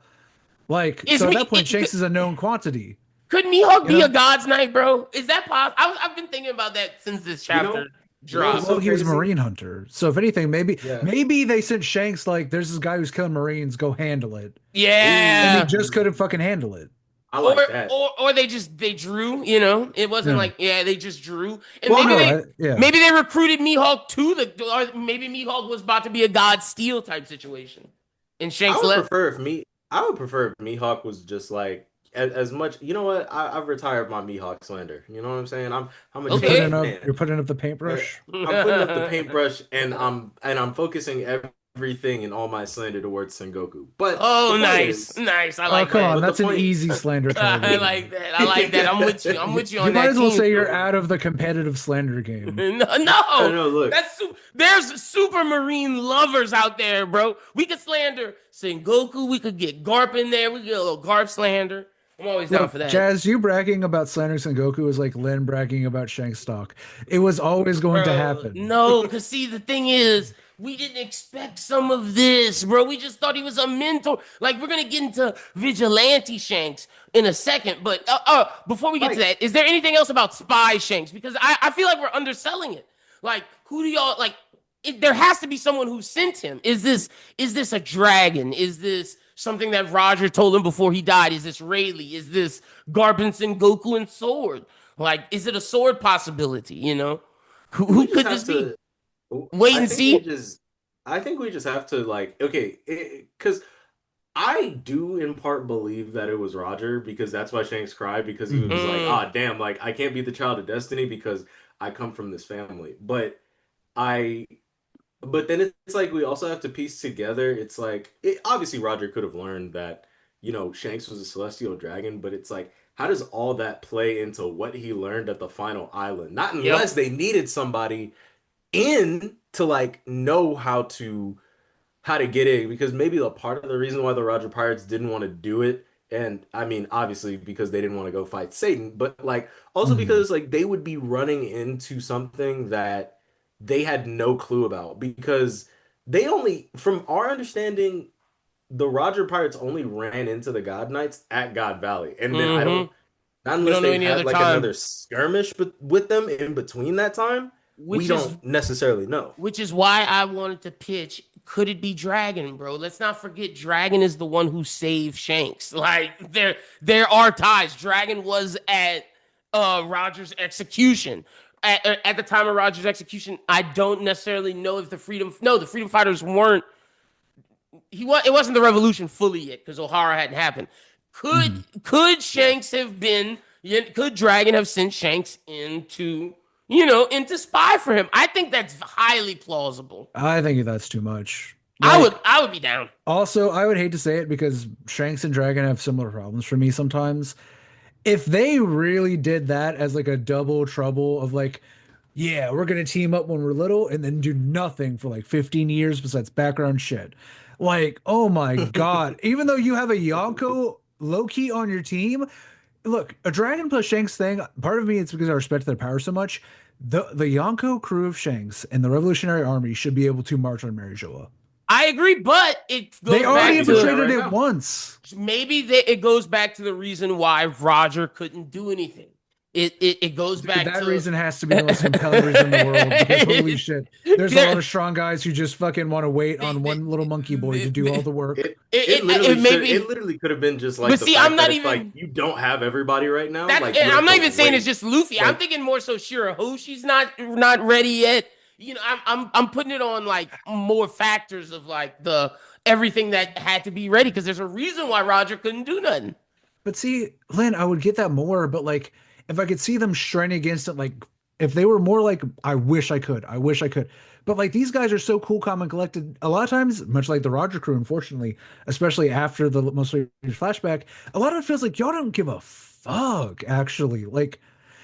Like, Is so at me? that point, Shanks is a known quantity. Could Mihawk You be a know, God's Knight, bro? Is that possible? I've been thinking about that since this You chapter know, you know what's dropped. well, so he was a crazy? Marine hunter. So if anything, maybe Yeah. maybe they sent Shanks like, there's this guy who's killing Marines, go handle it, and he Yeah. just Ooh, couldn't fucking handle it. I Or like that. or they drew, it wasn't Yeah. like they just drew. And Well, maybe no, they yeah. maybe they recruited Mihawk to the or maybe Mihawk was about to be a God Steel type situation. And I Shanks would left. prefer if me. I would prefer if Mihawk was just like as much. You know what? I've retired my Mihawk slander. You know what I'm saying? I'm a Okay. changed man. You're putting up the Right? paintbrush. I'm putting up the paintbrush and I'm focusing everything and all my slander towards Sengoku. But the Oh, point nice. is, Nice. I Oh, like come that. on, but the that's an point. easy slander I target. like that. I like that. I'm with you. I'm with you You on might that as well team. say you're out of the competitive slander game. No, no. No, look. There's super marine lovers out there, bro. We could slander Sengoku. We could get Garp in there. We could get a little Garp slander. I'm always down Look, for that. Jazz, you bragging about slandering Son Goku is like Lin bragging about Shanks stock. It was always going to Bro, happen. no, because see, the thing is, we didn't expect some of this, bro. We just thought he was a mentor. Like, we're gonna get into Vigilante Shanks in a second, but before we get to Like, that, is there anything else about Spy Shanks? Because I feel like we're underselling it. Like, who do y'all like? There has to be someone who sent him. Is this a dragon? Is this something that Roger told him before he died? Is this Rayleigh? Is this Garbinson, Goku, and Sword? Like, is it a sword possibility? Who we just could have this be? to. Wait I and think we see. just. I think we just have to like okay, because I do in part believe that it was Roger because that's why Shanks cried because he was Mhm. like, Mm, ah, damn, like I can't be the child of destiny because I come from this family. I, but then it's like we also have to piece together. It's like obviously Roger could have learned that Shanks was a celestial dragon, but it's like how does all that play into what he learned at the final island? Not yep. unless they needed somebody in to like know how to get in because maybe a part of the reason why the Roger Pirates didn't want to do it, and I mean obviously because they didn't want to go fight Satan, but like also Mhm. because like they would be running into something that they had no clue about because they only from our understanding the Roger Pirates only ran into the God Knights at God Valley, and then I don't Mm-hmm. not We unless don't know they've any other had like time, another skirmish with them in between that time, we which is don't necessarily know. which is why I wanted to pitch. Could it be Dragon, bro? Let's not forget Dragon is the one who saved Shanks. Like there are ties. Dragon was at Roger's execution. At the time of Roger's execution, I don't necessarily know if the Freedom Fighters weren't it wasn't the revolution fully yet because O'Hara hadn't happened. Could Mhm. could Yeah. Shanks have been? Could Dragon have sent Shanks into spy for him? I think that's highly plausible. I think that's too much. I would Like, I would be down. also, I would hate to say it because Shanks and Dragon have similar problems for me sometimes. If they really did that as like a double trouble of like, yeah, we're gonna team up when we're little and then do nothing for like 15 years besides background shit. Like, oh my God. Even though you have a Yonko low-key on your team, look, a Dragon plus Shanks thing, part of me it's because I respect their power so much. The Yonko crew of Shanks and the Revolutionary Army should be able to march on Mary Joa. I agree, but it They goes I already back can do that to infiltrated right it now. once. maybe it goes back to the reason why Roger couldn't do anything. It goes Dude, back that to reason has to be the most compelling reason in the world because holy shit, there's a lot there. of strong guys who just fucking want to wait on one little monkey boy to do all the work. It it literally May should it be, literally could have been just but like the see, I'm fact that not it's like even. you don't have everybody right now. That's Like you I'm have not to even saying it's wait. just Luffy. I'm Like thinking more so Shirahoshi's not ready yet. I'm putting it on like more factors of like the everything that had to be ready because there's a reason why Roger couldn't do nothing. But see, Lynn, I would get that more, but like if I could see them straining against it, like if they were more like, I wish I could. But like these guys are so cool, calm, and collected. A lot of times, much like the Roger crew, unfortunately, especially after the most recent flashback, a lot of it feels like y'all don't give a fuck, actually. Like,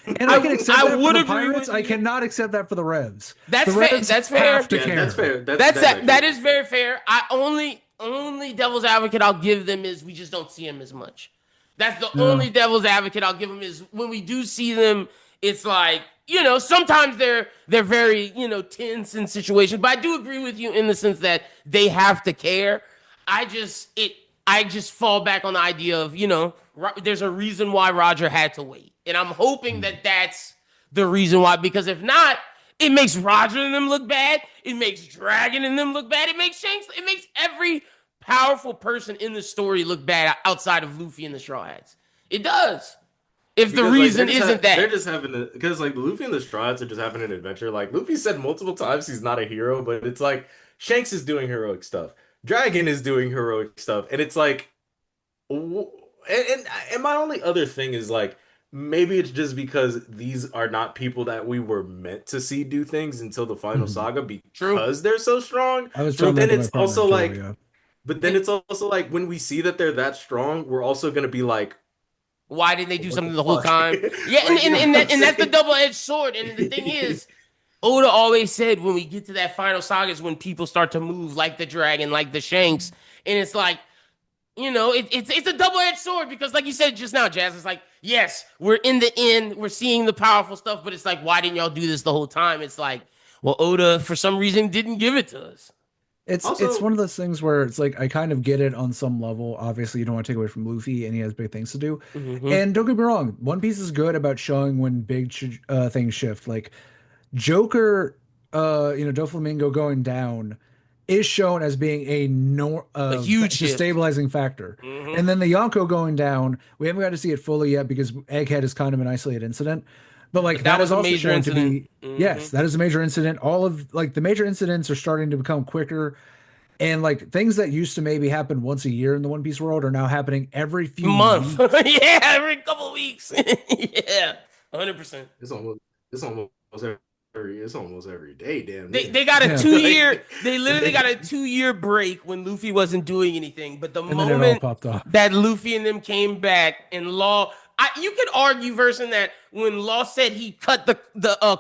and I can accept I that for would the agree pirates. with I you. cannot accept that for the Revs. The That's fair. Revs That's have fair. to yeah, that's care. fair. That's That's that's that. That actually is very fair. I only devil's advocate I'll give them is we just don't see him as much. That's the No. only devil's advocate I'll give them is when we do see them, it's like sometimes they're very tense in situations. But I do agree with you in the sense that they have to care. I just I just fall back on the idea of, there's a reason why Roger had to wait. And I'm hoping Mm. that that's the reason why, because if not, it makes Roger and them look bad. It makes Dragon and them look bad. It makes Shanks, it makes every powerful person in the story look bad outside of Luffy and the Straw Hats. It does. If the Because like reason isn't that. they're just having because like Luffy and the Straw Hats are just having an adventure. Like Luffy said multiple times he's not a hero, but it's like Shanks is doing heroic stuff. Dragon is doing heroic stuff, and it's like, and my only other thing is like maybe it's just because these are not people that we were meant to see do things until the final Mhm. saga True. because they're so strong. I was So telling that then to my it's partner also too. like, Yeah, but then it's also like when we see that they're that strong, we're also gonna be like, Why didn't they do what the something the whole fuck? time? Yeah, and, Like, you and, know and, what I'm that, and that's the saying? double-edged sword. And the thing is, Oda always said when we get to that final saga is when people start to move like the dragon, like the Shanks. And it's like, it's a double-edged sword because, like you said just now, Jazz, it's like, yes, we're in the end, we're seeing the powerful stuff, but it's like, why didn't y'all do this the whole time? It's like, well, Oda, for some reason, didn't give it to us. it's Also, one of those things where it's like I kind of get it on some level. Obviously, you don't want to take away from Luffy, and he has big things to do. Mm-hmm. And don't get me wrong, One Piece is good about showing when things shift. Like Joker, Doflamingo going down is shown as being a A huge shift. destabilizing factor. Mm-hmm. And then the Yonko going down, we haven't got to see it fully yet because Egghead is kind of an isolated incident. But like But that that is was a also major shown to incident. be, Mm-hmm. yes, that is a major incident. All of like the major incidents are starting to become quicker. And like things that used to maybe happen once a year in the One Piece world are now happening every few Month. weeks. Yeah, every couple weeks. Yeah, 100%. it's almost it's almost it's almost every day, damn They near. they got a Yeah. 2 year. Like, They literally got a 2 year break when Luffy wasn't doing anything. But the And then it all moment popped off. that Luffy and them came back and Law, you could argue versus that when Law said he cut the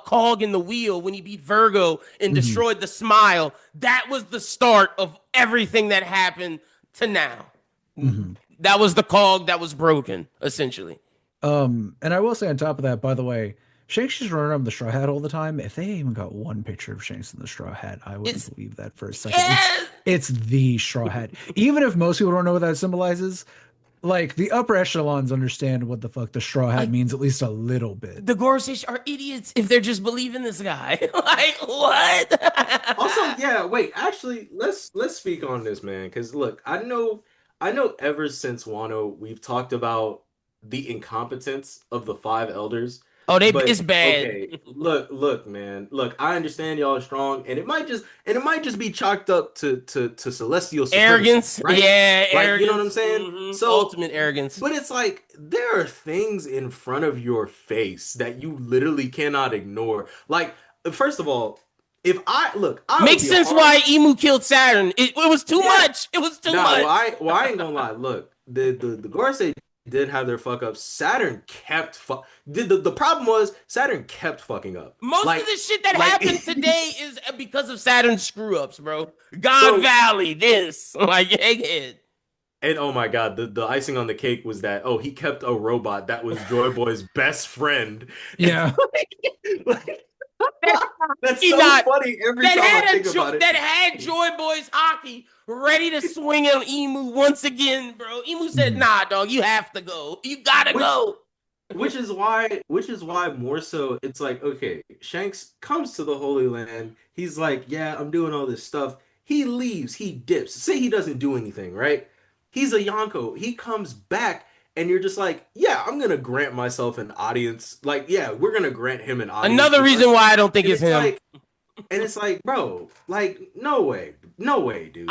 cog in the wheel when he beat Virgo and Mhm. destroyed the smile. That was the start of everything that happened to now. Mhm. That was the cog that was broken, essentially. And I will say on top of that, by the way, Shanks just running around with the straw hat all the time. If they even got one picture of Shanks in the straw hat, I It's wouldn't believe that for a second. yeah. It's the straw hat. Even if most people don't know what that symbolizes, like the upper echelons understand what the fuck the straw hat Like means at least a little bit. the Gorsuch are idiots if they're just believing this guy. Like also, what? yeah, wait, actually, let's speak on this, man, because look, I know ever since Wano, we've talked about the incompetence of the five elders. Oh, But it's bad. okay, look, man. Look, I understand y'all are strong, and it might just be chalked up to celestial supremacy, Arrogance. right? Yeah, Like, you know what I'm arrogance. saying? So, Ultimate arrogance. but it's like there are things in front of your face that you literally cannot ignore. Like, first of all, if I look, I would Makes be sense hard. why Emu killed Saturn. It was too Yeah. much. It was too Nah, much. well, I ain't gonna lie. Look, the Gorosei did have their fuck ups. Saturn kept did the problem was Saturn kept fucking up. Most of Like the shit that like happened today is because of Saturn's screw ups, bro. God so Valley, this. Like, egghead. and oh my god, the icing on the cake was that he kept a robot that was Joy Boy's best friend. And Yeah. like, That that's he so not funny every that time I had think about it. that had Joy Boys hockey ready to swing on Emu once again, bro. Emu said, Mhm. "Nah, dog, you have to go. You gotta Which go." which is why more so it's like, okay, Shanks comes to the Holy Land. He's like, yeah, I'm doing all this stuff. He leaves, he dips. Say he doesn't do anything, right? He's a Yonko. He comes back and you're just like, yeah, I'm gonna grant myself an audience. Like, yeah, we're gonna grant him an audience Another with reason us. why I don't think And it's it's him. like, bro, like, no way. No way, dude.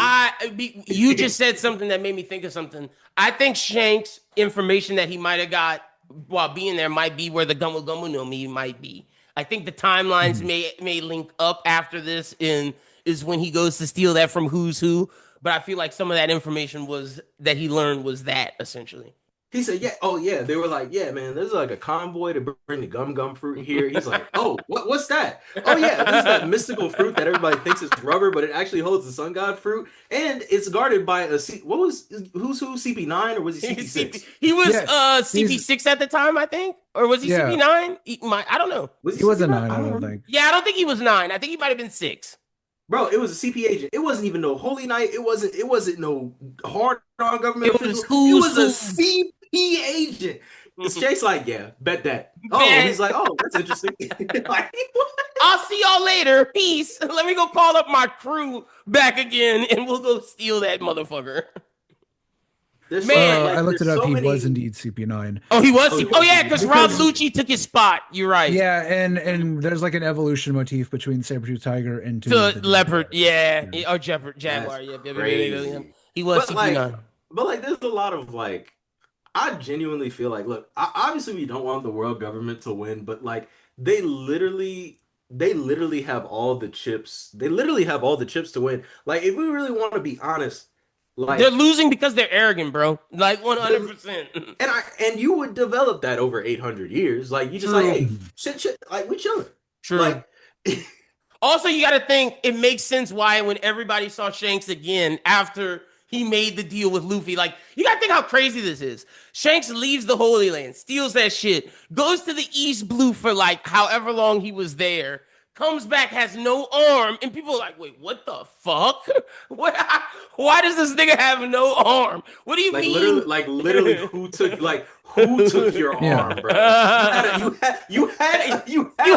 You just said something that made me think of something. I think Shanks information that he might have got while being there might be where the Gumu Gumu no Mi might be. I think the timelines Mhm. may link up after this and is when he goes to steal that from Who's Who. But I feel like some of that information was that he learned was that essentially. He said, "Yeah, oh yeah." They were like, "Yeah, man, there's like a convoy to bring the gum gum fruit here." He's like, "Oh, what's that?" "Oh yeah, this is that mystical fruit that everybody thinks is rubber, but it actually holds the sun god fruit, and it's guarded by what was who's who CP9 or was he CP6? He was Yeah. He's CP6 at the time, I think, or was he yeah. CP9? I don't know. Was He he was a CP9? nine, I I don't don't remember. think. Yeah, I don't think he was 9. I think he might have been 6. Bro, it was a CP agent. It wasn't even no Holy Knight. It wasn't no hard on government It was official. It who's was a who. CP agent. Shake's like, yeah, bet that. Oh, Bet. he's like, oh, that's interesting. Like, I'll see y'all later. Peace. Let me go call up my crew back again, and we'll go steal that motherfucker. there's so Man. I like looked it there's up. so He was many. indeed CP9. Oh, he was. Oh, he Oh was yeah, CP9. because Rob Because Lucci took his spot. You're right. yeah, and there's like an evolution motif between Saber-tooth Tiger and two of To the leopard, Jaguars. yeah, Yeah. or Jeopard, That's Jaguar, yeah, yeah. crazy. He was But like, CP9. but like, there's a lot of like, I genuinely feel like, look, obviously we don't want the world government to win, but like, they literally have all the chips. They literally have all the chips to win. Like, if we really want to be honest, They're like, losing because they're arrogant, bro. Like the, 100%. and you would develop that over 800 years. Like, you just like, True, hey, Mhm. shit, like we chilling. true. Like, Also, you got to think it makes sense why when everybody saw Shanks again after he made the deal with Luffy, like you got to think how crazy this is. Shanks leaves the Holy Land, steals that shit, goes to the East Blue for like however long he was there, comes back has no arm, and people are like, "Wait, what the fuck? What, why does this nigga have no arm? What do you mean?" like literally, who took your Yeah. arm, bro? You You had a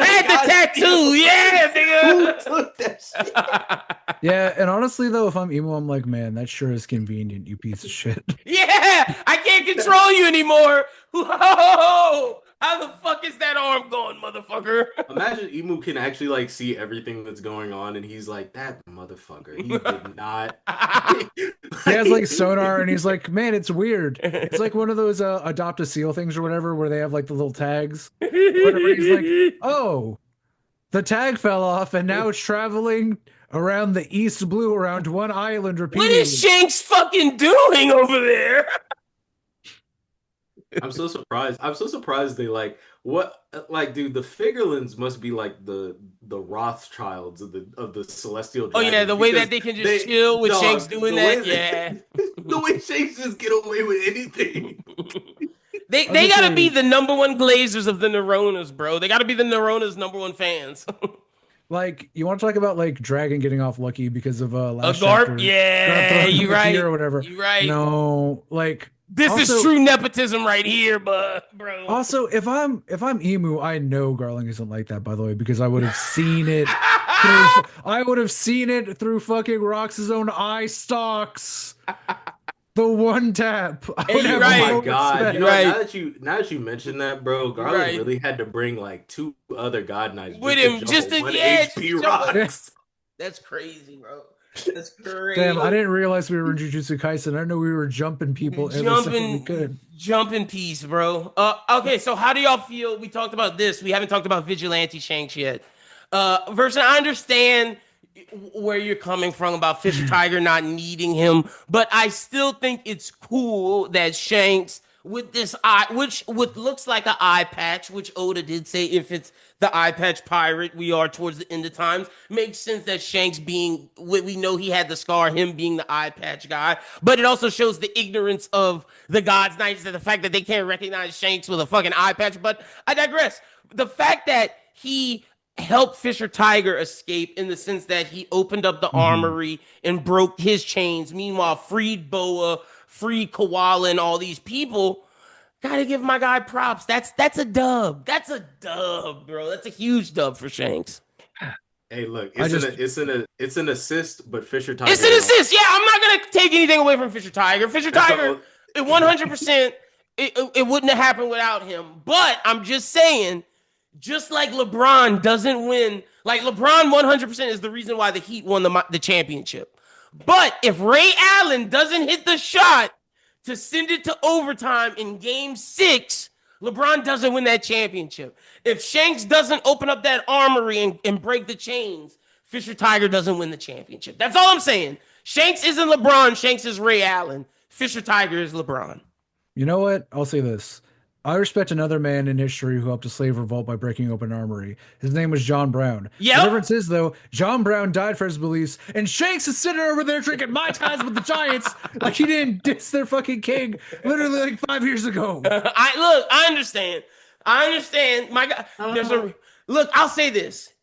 had the tattoo, goddamn. yeah, Who nigga. took that shit? Yeah, and honestly though, if I'm emo, I'm like, man, that sure is convenient, you piece of shit. Yeah, I can't control you anymore. Whoa, how the fuck is that arm going, motherfucker? Imagine Emu can actually like see everything that's going on, and he's like, that motherfucker. He did not. He has like Like, sonar and he's like, man, it's weird. It's like one of those adopt a seal things or whatever where they have like the little tags or whatever. He's like, oh, the tag fell off and now it's traveling around the East Blue around one island What is repeatedly. Shanks fucking doing over there? I'm so surprised. I'm so surprised they like what like dude, the Figurlins must be like the Rothschilds of the Celestial Oh yeah, Dragons the way that because they can just they chill with Shanks dog doing the way that, they yeah. the way Shakes just get away with anything. They I was they gonna gotta be say, the number one glazers of the Neuronas, bro. They gotta be the Neuronas' number one fans. like, you want to talk about like Dragon getting off lucky because of A last Garp, chapter, Garp yeah, throwing him you a right. tear or whatever. You right. No, like This is also true nepotism right here, but bro. Also, if I'm emu, I know Garling isn't like that, by the way, because I would have seen it through. I would have seen it through fucking Rox's own eye stalks. The one tap. I Hey, would you have Oh my right. no God. You You know respect. what? right. Now that you mentioned that, bro, You Garland right. really had to bring like two other God Knights With just to him, jump a just to one yeah, just HP to jump on. Yeah. rocks. That's crazy, bro. That's Damn, I crazy. didn't realize we were in Jujutsu Kaisen. I know we were jumping people every second we Jumping, could. jumping piece, bro. Okay, so how do y'all feel? We talked about this. We haven't talked about Vigilante Shanks yet. Version, I understand where you're coming from about Fisher Tiger not needing him, but I still think it's cool that Shanks with this eye, which with looks like an eye patch, which Oda did say if it's the eye patch pirate, we are towards the end of times. Makes sense that Shanks being, we know he had the scar, him being the eye patch guy, but it also shows the ignorance of the God's Knights, that the fact that they can't recognize Shanks with a fucking eye patch. But I digress. The fact that he helped Fisher Tiger escape in the sense that he opened up the Mhm. armory and broke his chains, meanwhile freed Boa, freed Koala, and all these people. Gotta give my guy props. That's a dub. That's a dub, bro. That's a huge dub for Shanks. Hey, look, I just it's an assist, but Fisher It's Tiger an got assist. Yeah, I'm not gonna take anything away from Fisher Tiger. Fisher that's the Tiger, it 100%. It wouldn't have happened without him. But I'm just saying, just like LeBron doesn't win, like LeBron 100% is the reason why the Heat won the championship. But if Ray Allen doesn't hit the shot to send it to overtime in game 6, LeBron doesn't win that championship. If Shanks doesn't open up that armory and break the chains, Fisher Tiger doesn't win the championship. That's all I'm saying. Shanks isn't LeBron. Shanks is Ray Allen. Fisher Tiger is LeBron. You know what? I'll say this. I respect another man in history who helped a slave revolt by breaking open an armory. His name was John Brown. The Yep. difference is, though, John Brown died for his beliefs, and Shanks is sitting over there drinking Mai Tais with the Giants like he didn't diss their fucking king literally like 5 years ago. I understand. I understand. My God, there's a look. I'll say this.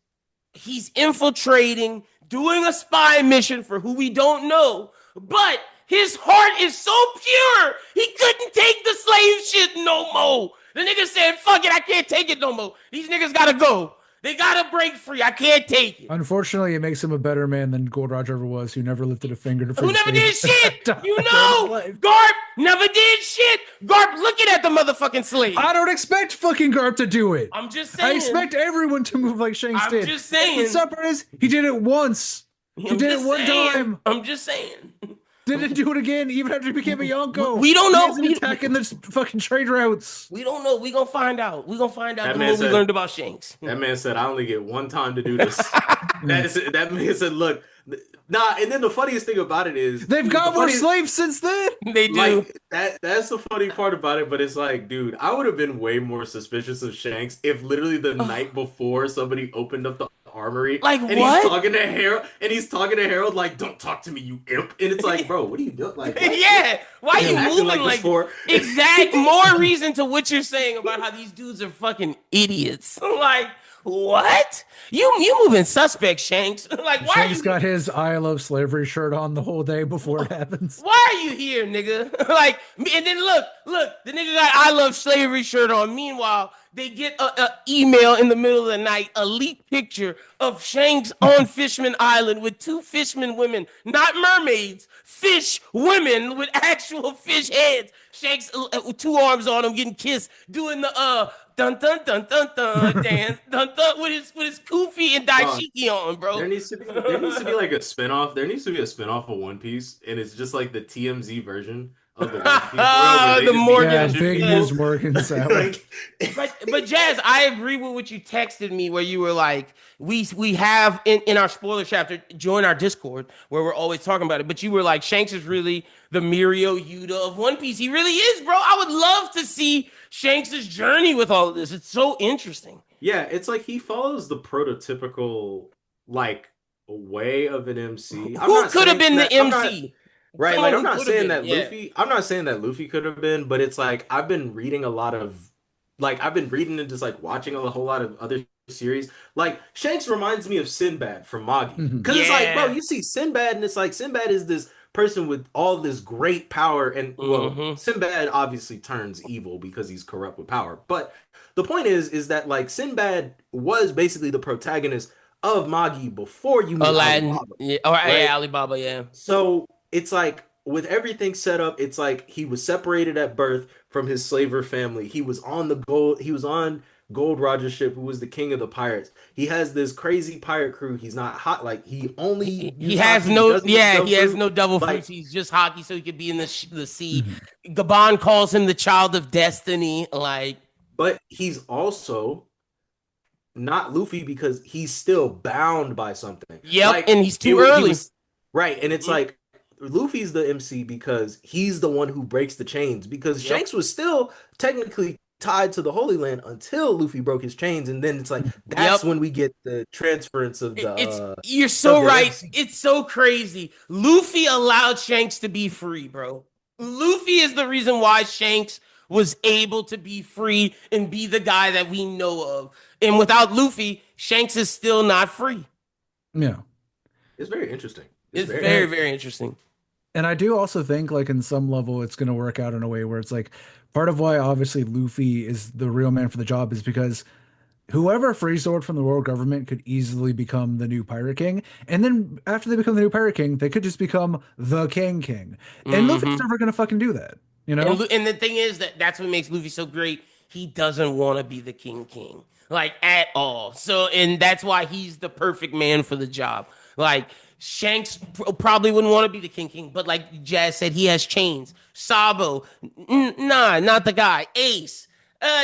He's infiltrating, doing a spy mission for who we don't know, but his heart is so pure, he couldn't take the slave shit no more. The nigga said, fuck it, I can't take it no more. These niggas gotta go. They gotta break free. I can't take it. Unfortunately, it makes him a better man than Gold Roger ever was, who never lifted a finger to free Who the never did slaves. shit? You know, Garp never did shit. Garp looking at the motherfucking slave. I don't expect fucking Garp to do it. I'm just I saying. expect everyone to move like Shanks I'm did. just saying. The separate is he did it once. He I'm did it just one saying. time. I'm just saying. Didn't do it again, even after he became a Yonko. We don't know. He attacking the fucking trade routes. We don't know. We gonna find out. We gonna find out That the man more we said- learned about Shanks. That man said, "I only get one time to do this." That man said, "Look, nah." And then the funniest thing about it is They've got the more funniest- slaves since then. They do. Like that's the funny part about it, but it's like, dude, I would have been way more suspicious of Shanks if literally the night before somebody opened up the armory, Like, and what? he's talking to Harold like, "Don't talk to me, you imp," and it's like, bro, what are you doing? Like, what? Yeah. Why What you acting moving like like this for? exact more reason to what you're saying about how these dudes are fucking idiots. Like, what? You moving suspect, Shanks. Like, why Shanks are you got his "I love slavery" shirt on the whole day before it happens. why are you here, nigga? Like, and then look, the nigga got "I love slavery" shirt on. Meanwhile, they get a email in the middle of the night, a leaked picture of Shanks on Fishman Island with two fisherman women, not mermaids, fish women with actual fish heads. Shanks with two arms on him, getting kissed, doing the dun dun dun dun dun dance, dun dun with his kufi and daishiki on, bro. There needs to be like a spinoff. There needs to be a spinoff of One Piece, and it's just like the TMZ version of the One Piece world. Where they The just be Morgan- Yeah, catching big people. news Morgan Sour. Like, But Jazz, I agree with what you texted me, where you were like, we have in our spoiler chapter, join our Discord where we're always talking about it. But you were like, Shanks is really the Mirio Yuta of One Piece. He really is, bro. I would love to see Shanks' journey with all of this. It's so interesting. yeah, it's like he follows the prototypical like way of an MC. Who could have been the MC? Right, Someone like I'm who not could've saying been, that yeah. Luffy. I'm not saying that Luffy could have been, but it's like I've been reading a lot of, like I've been reading and just like watching a whole lot of other series. Like Shanks reminds me of Sinbad from Magi, because it's like, bro, Yeah. you see Sinbad, and it's like Sinbad is this person with all this great power, and well, Sinbad obviously turns evil because he's corrupt with power. But the point is that like Sinbad was basically the protagonist of Magi before you meet Aladdin, Alibaba. yeah, or right? yeah, Alibaba, yeah. So it's like with everything set up, it's like he was separated at birth from his slaver family. He was on Gold Roger's ship, who was the king of the pirates. He has this crazy pirate crew. He's not hot, like he only He uses has hockey. no, doesn't yeah, use he has fruit. no double Like, fruits. He's just hockey, so he could be in the sea. Mhm. Gabon calls him the child of destiny. Like, but he's also not Luffy because he's still bound by something. yep, Like, and he's too he early. was- right, and it's Mhm. like Luffy's the MC because he's the one who breaks the chains. Because Yep. Shanks was still technically tied to the Holy Land until Luffy broke his chains, and then it's like that's Yep. when we get the transference of the. It's you're so of the right. MC. It's so crazy. Luffy allowed Shanks to be free, bro. Luffy is the reason why Shanks was able to be free and be the guy that we know of. And without Luffy, Shanks is still not free. Yeah. It's very interesting. It's very, very interesting. And I do also think, like, in some level, it's going to work out in a way where it's like part of why obviously Luffy is the real man for the job is because whoever frees Sword from the world government could easily become the new Pirate King. And then after they become the new Pirate King, they could just become the King. And Luffy's never going to fucking do that. You know? And the thing is that's what makes Luffy so great. He doesn't want to be the king, like at all. So, and that's why he's the perfect man for the job. Like Shanks probably wouldn't want to be the king, but like Jazz said, he has chains. Sabo, nah, not the guy. Ace,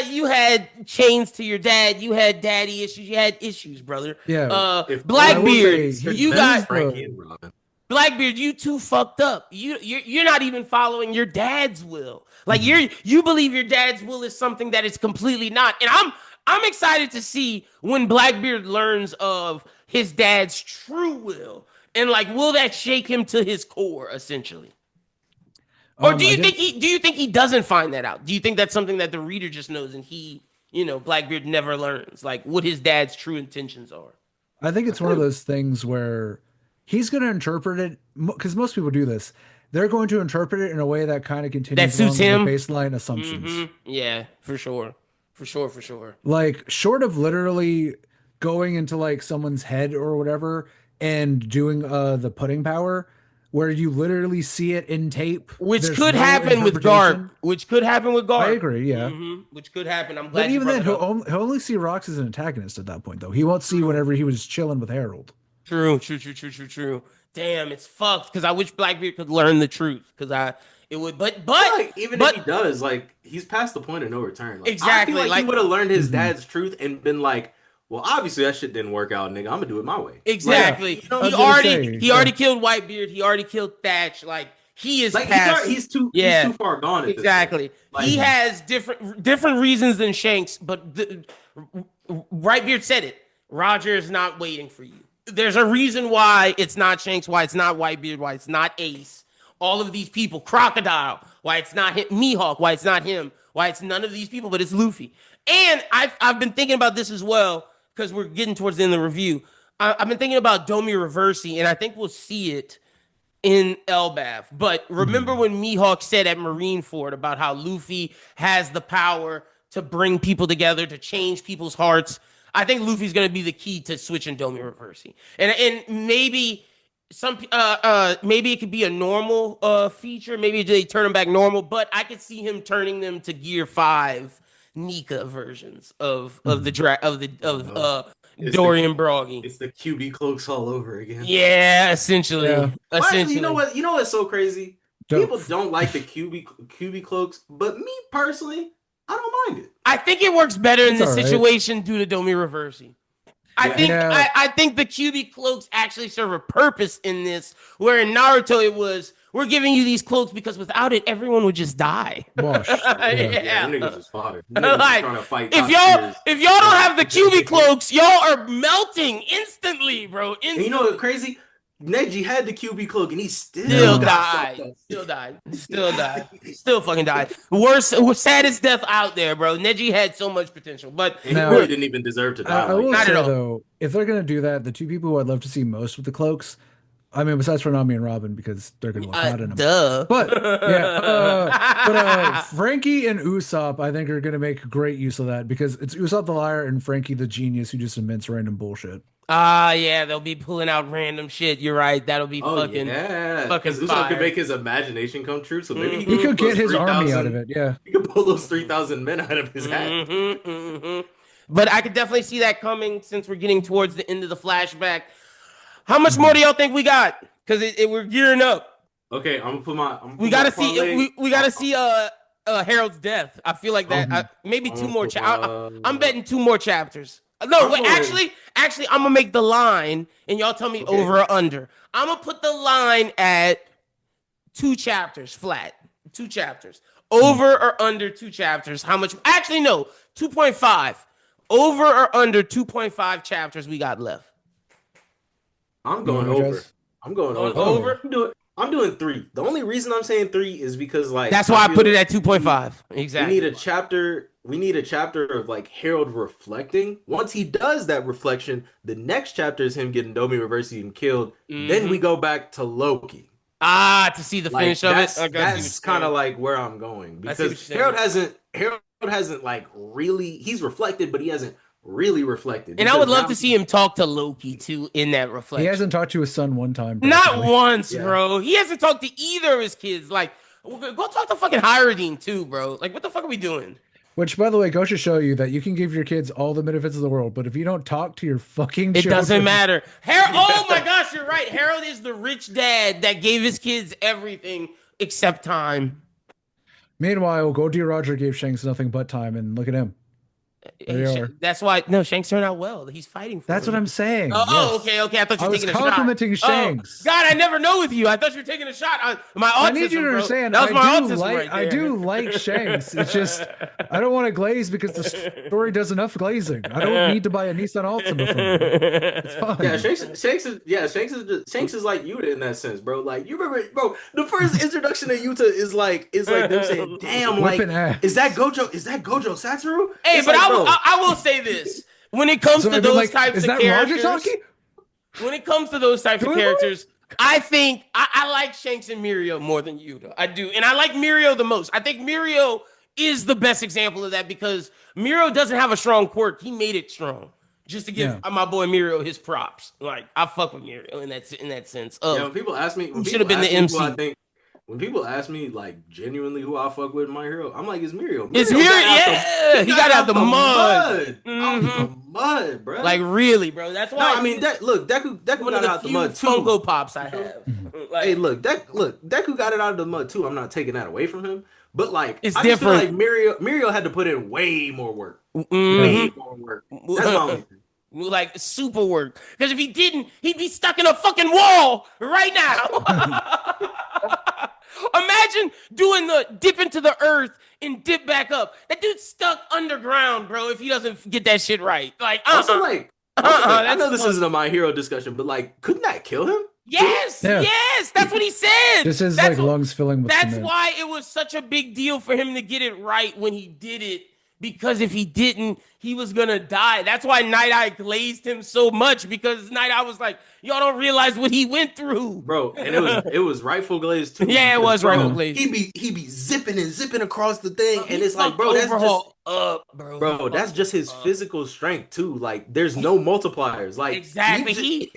you had chains to your dad. You had daddy issues. You had issues, brother. Yeah. Blackbeard, say, you that's got Frankie and Robin. Blackbeard, you too fucked up. You're not even following your dad's will. Like you believe your dad's will is something that it's completely not. And I'm excited to see when Blackbeard learns of his dad's true will. And like, will that shake him to his core, essentially? Or do you think he doesn't find that out? Do you think that's something that the reader just knows and he, Blackbeard never learns, like what his dad's true intentions are? I think it's one of those things where he's going to interpret it because most people do this. They're going to interpret it in a way that kind of That continues suits along with him. their baseline assumptions. Yeah, for sure. For sure. Like short of literally going into like someone's head or whatever and doing the putting power where you literally see it in tape. Which There's could no happen with Garp. interpretation. Which could happen with I Garp. agree, yeah. Which could happen. I'm But glad you even brought then, it up. he'll only see Rox as an antagonist at that point, though. He won't see whenever he was chilling with Harold. True. Damn, it's fucked because I wish Blackbeard could learn the truth because it would, but Like, even if he does, like he's past the point of no return. Like, exactly, I feel like like he would have learned his dad's truth and been like, "Well, obviously that shit didn't work out, nigga. I'm gonna do it my way." exactly. Like, you know, I was gonna say, He already killed Whitebeard. He already killed Thatch. Like he is like past. he's too far gone. At Exactly. This point. He Like, has different reasons than Shanks, but Whitebeard said it. Roger is not waiting for you. There's a reason why it's not Shanks, why it's not Whitebeard, why it's not Ace. All of these people, Crocodile, why it's not him, Mihawk, why it's not him, why it's none of these people, but it's Luffy. And I've been thinking about this as well because we're getting towards the end of the review. I've been thinking about Domi Reversi, and I think we'll see it in Elbaf. But remember when Mihawk said at Marineford about how Luffy has the power to bring people together, to change people's hearts? I think Luffy's going to be the key to switching Domi Reversi. And maybe maybe it could be a normal feature. Maybe they turn him back normal, but I could see him turning them to Gear 5 Nika versions of Dorian Broggy. it's the QB cloaks all over again. Yeah, essentially. Yeah. Essentially. You know what? You know what's so crazy? Dope. People don't like the QB cloaks, but me personally, I don't mind it. I think it works better in It's this all right. situation due to Domi Reversi. I think Yeah. I think the QB cloaks actually serve a purpose in this, where in Naruto it was, we're giving you these cloaks because without it, everyone would just die. Wash. Yeah, them niggas is fodder. Them niggas is Like, trying to fight if y'all don't have the QB cloaks, y'all are melting instantly, bro. And you know what crazy? Neji had the QB cloak and he Still got died. Still fucking died. Worst, saddest death out there, bro. Neji had so much potential, but And Now- he really didn't even deserve to die. I will Not say, at all. though, if they're going to do that, the two people who I'd love to see most with the cloaks, I mean, besides for Nami and Robin, because they're going to look hot in them. duh. But Frankie and Usopp, I think, are going to make great use of that because it's Usopp the liar and Frankie the genius who just invents random bullshit. Yeah, they'll be pulling out random shit. You're right. That'll be fucking fucking fucking Usopp fire. could make his imagination come true. So maybe He could pull get his those army out 3,000 of it. Yeah. He could pull those 3,000 men out of his hat. But I could definitely see that coming since we're getting towards the end of the flashback. How much more do y'all think we got? Because we're gearing up. Okay, I'm gonna put my. We gotta see. We gotta see. Harold's death. I feel like that. Maybe two more. I'm betting 2 more chapters. No, wait, actually, I'm gonna make the line, and y'all tell me over or under. I'm gonna put the line at 2 chapters flat. 2 chapters. Over or under 2 chapters. How much? Actually, no. 2.5. Over or under 2.5 chapters we got left. I'm going over. I'm going over. I'm doing 3. The only reason I'm saying 3 is because like that's why I put it at 2.5. Exactly. We need a chapter. We need a chapter of like Harold reflecting. Once he does that reflection, the next chapter is him getting Domi Reversi and killed. Then we go back to Loki. To see the finish of it. That's kind of like where I'm going because Harold hasn't like really. He's reflected, but he hasn't really reflected. And I would love to see him talk to Loki too in that reflection. He hasn't talked to his son one time. Not once, bro. He hasn't talked to either of his kids. Like, go talk to fucking Hyrodine too, bro. Like, what the fuck are we doing? Which, by the way, goes to show you that you can give your kids all the benefits of the world, but if you don't talk to your fucking It children, doesn't matter. Oh my gosh, you're right. Harold is the rich dad that gave his kids everything except time. Meanwhile, Goldie Roger gave Shanks nothing but time, and look at him. That's why Shanks turned out well. He's fighting for That's him. what I'm saying. Oh, yes. okay. I thought you were taking a shot. I was complimenting Shanks. Oh, God, I never know with you. I thought you were taking a shot on my autism. I need you to understand. That was my autism right there. I do like Shanks. It's just I don't want to glaze because the story does enough glazing. I don't need to buy a Nissan Altima for it. It's fine. Shanks is like Yuta in that sense, bro. Like you remember, bro, the first introduction of Yuta is like them saying, "Damn, like is that Gojo? Is that Gojo Satoru?" Hey, it's but like, I will say this: when it comes to those types is of that characters, Roger talking? when it comes to those types Do of we really? characters, I think I like Shanks and Mirio more than you do. I do. And I like Mirio the most. I think Mirio is the best example of that because Mirio doesn't have a strong quirk. He made it strong. Just to give Yeah. my boy Mirio his props. Like, I fuck with Mirio in that sense Yeah, of when people ask me, who should have been the who I MC. think, when people ask me like genuinely who I fuck with in My Hero, I'm like, it's Mirio. It's Mirio got Mirio. out the Yeah. he He got got out out the the mud. mud. Out Hmm the mud, Like, bruh. really, bro. That's No, why I mean that look, Deku one of got the out the few mud too. Funko Pops I You feel me? have. Mhm. Hey, Like, Deku got it out of the mud too. I'm not taking that away from him. But like it's I just feel different. like Mirio had to put in way more work. Yeah. Way Hmm more work. That's my only thing. Like super work. Because if he didn't, he'd be stuck in a fucking wall right now. Imagine doing the dip into the earth and dip back up. That dude's stuck underground, bro, if he doesn't get that shit right. Like, Also like I that's know this isn't a My Hero discussion, but like couldn't that kill him too? yes, Yeah. yes, that's what he said. Just his That's like what, lungs filling with that's cement. why it was such a big deal for him to get it right when he did it. Because if he didn't, he was gonna die. That's why Night Eye glazed him so much because Night Eye was like, "Y'all don't realize what he went through." Bro, and it was rightful glaze too Yeah, it because was Rightful bro, Yeah. Glaze. he be zipping and zipping across the thing, and He it's like, fucked bro, that's just Overhaul up, bro. He bro, that's fucked him just his up. physical strength too. Like, there's no multipliers. Like, Exactly. just,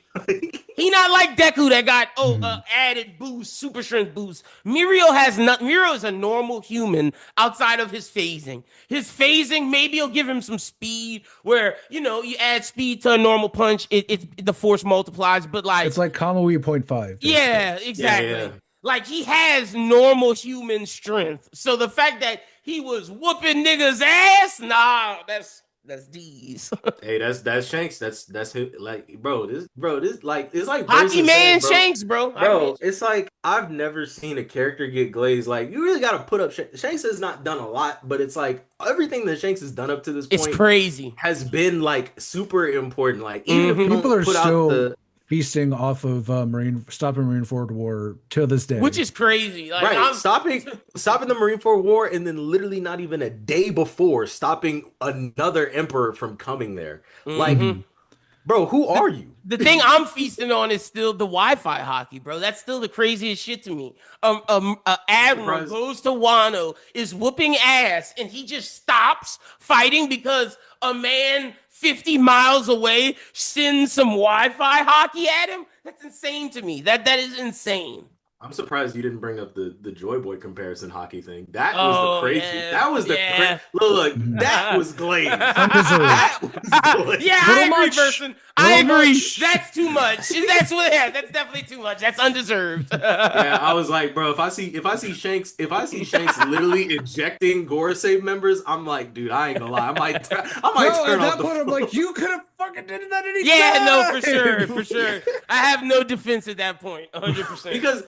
He not like Deku that got Mhm. added boost, super strength boost. Mirio has not. Mirio is a normal human outside of his phasing. His phasing maybe he'll give him some speed, where you add speed to a normal punch, the force multiplies. But like, It's like Kamui point 0.5, basically. yeah, yeah, exactly. yeah. Like he has normal human strength. So the fact that he was whooping niggas ass, nah, that's D's. Hey, that's Shanks. That's him. Like, this like it's like Hockey Person man saying, bro. Shanks, bro. Hockey man Bro, it's like I've never seen a character get glazed. Like, you really got to put up. Shanks has not done a lot, but it's like everything that Shanks has done up to this It's point crazy. has been like super important. Like, even if you Hmm People don't are put out still the feasting off of stopping Marine Ford War to this Which day. is crazy. Like right, I'm stopping the Marine Corps War, and then literally not even a day before stopping another emperor from coming there. Like, hmm Mhm. bro, who the, are you? the thing I'm feasting on is still the Wi-Fi hockey, bro. That's still the craziest shit to me. I'm Admiral surprised. goes to Wano, is whooping ass, and he just stops fighting because a man 50 miles away sends some Wi-Fi hockey at him. That's insane to me. That is insane. I'm surprised you didn't bring up the Joy Boy comparison hockey thing. That was the Oh crazy. yeah, That was the yeah. look. Mhm. That was glazed. Undeserved. That was glazed. Yeah, Little I agree, much. Verson. I Little agree. much. That's too much. That's what. Yeah, that's definitely too much. That's undeserved. Yeah, I was like, bro, if I see Shanks literally ejecting Gorosei members, I'm like, dude, I ain't gonna lie, I might No, turn at off that the point, I'm phone. like, you could have fucking did that Yeah, no, for anytime. sure, for sure. I have no defense at that point. 100%. Because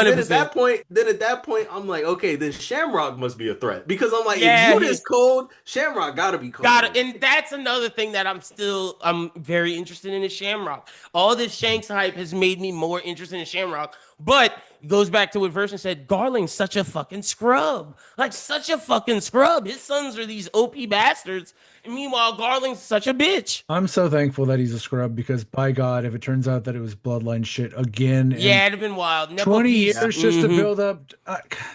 then at that point I'm like, okay, then Shamrock must be a threat because I'm like, if Yeah, you this cold, Shamrock gotta be got cold. it. And that's another thing that I'm very interested in is Shamrock. All this Shanks hype has made me more interested in Shamrock. But it goes back to what Version said. Garling's such a fucking scrub. Like such a fucking scrub. His sons are these OP bastards. And meanwhile, Garling's such a bitch. I'm so thankful that he's a scrub because, by God, if it turns out that it was bloodline shit again and Yeah, it'd have been wild. Nepo 20 piece. years just to Mhm. build up,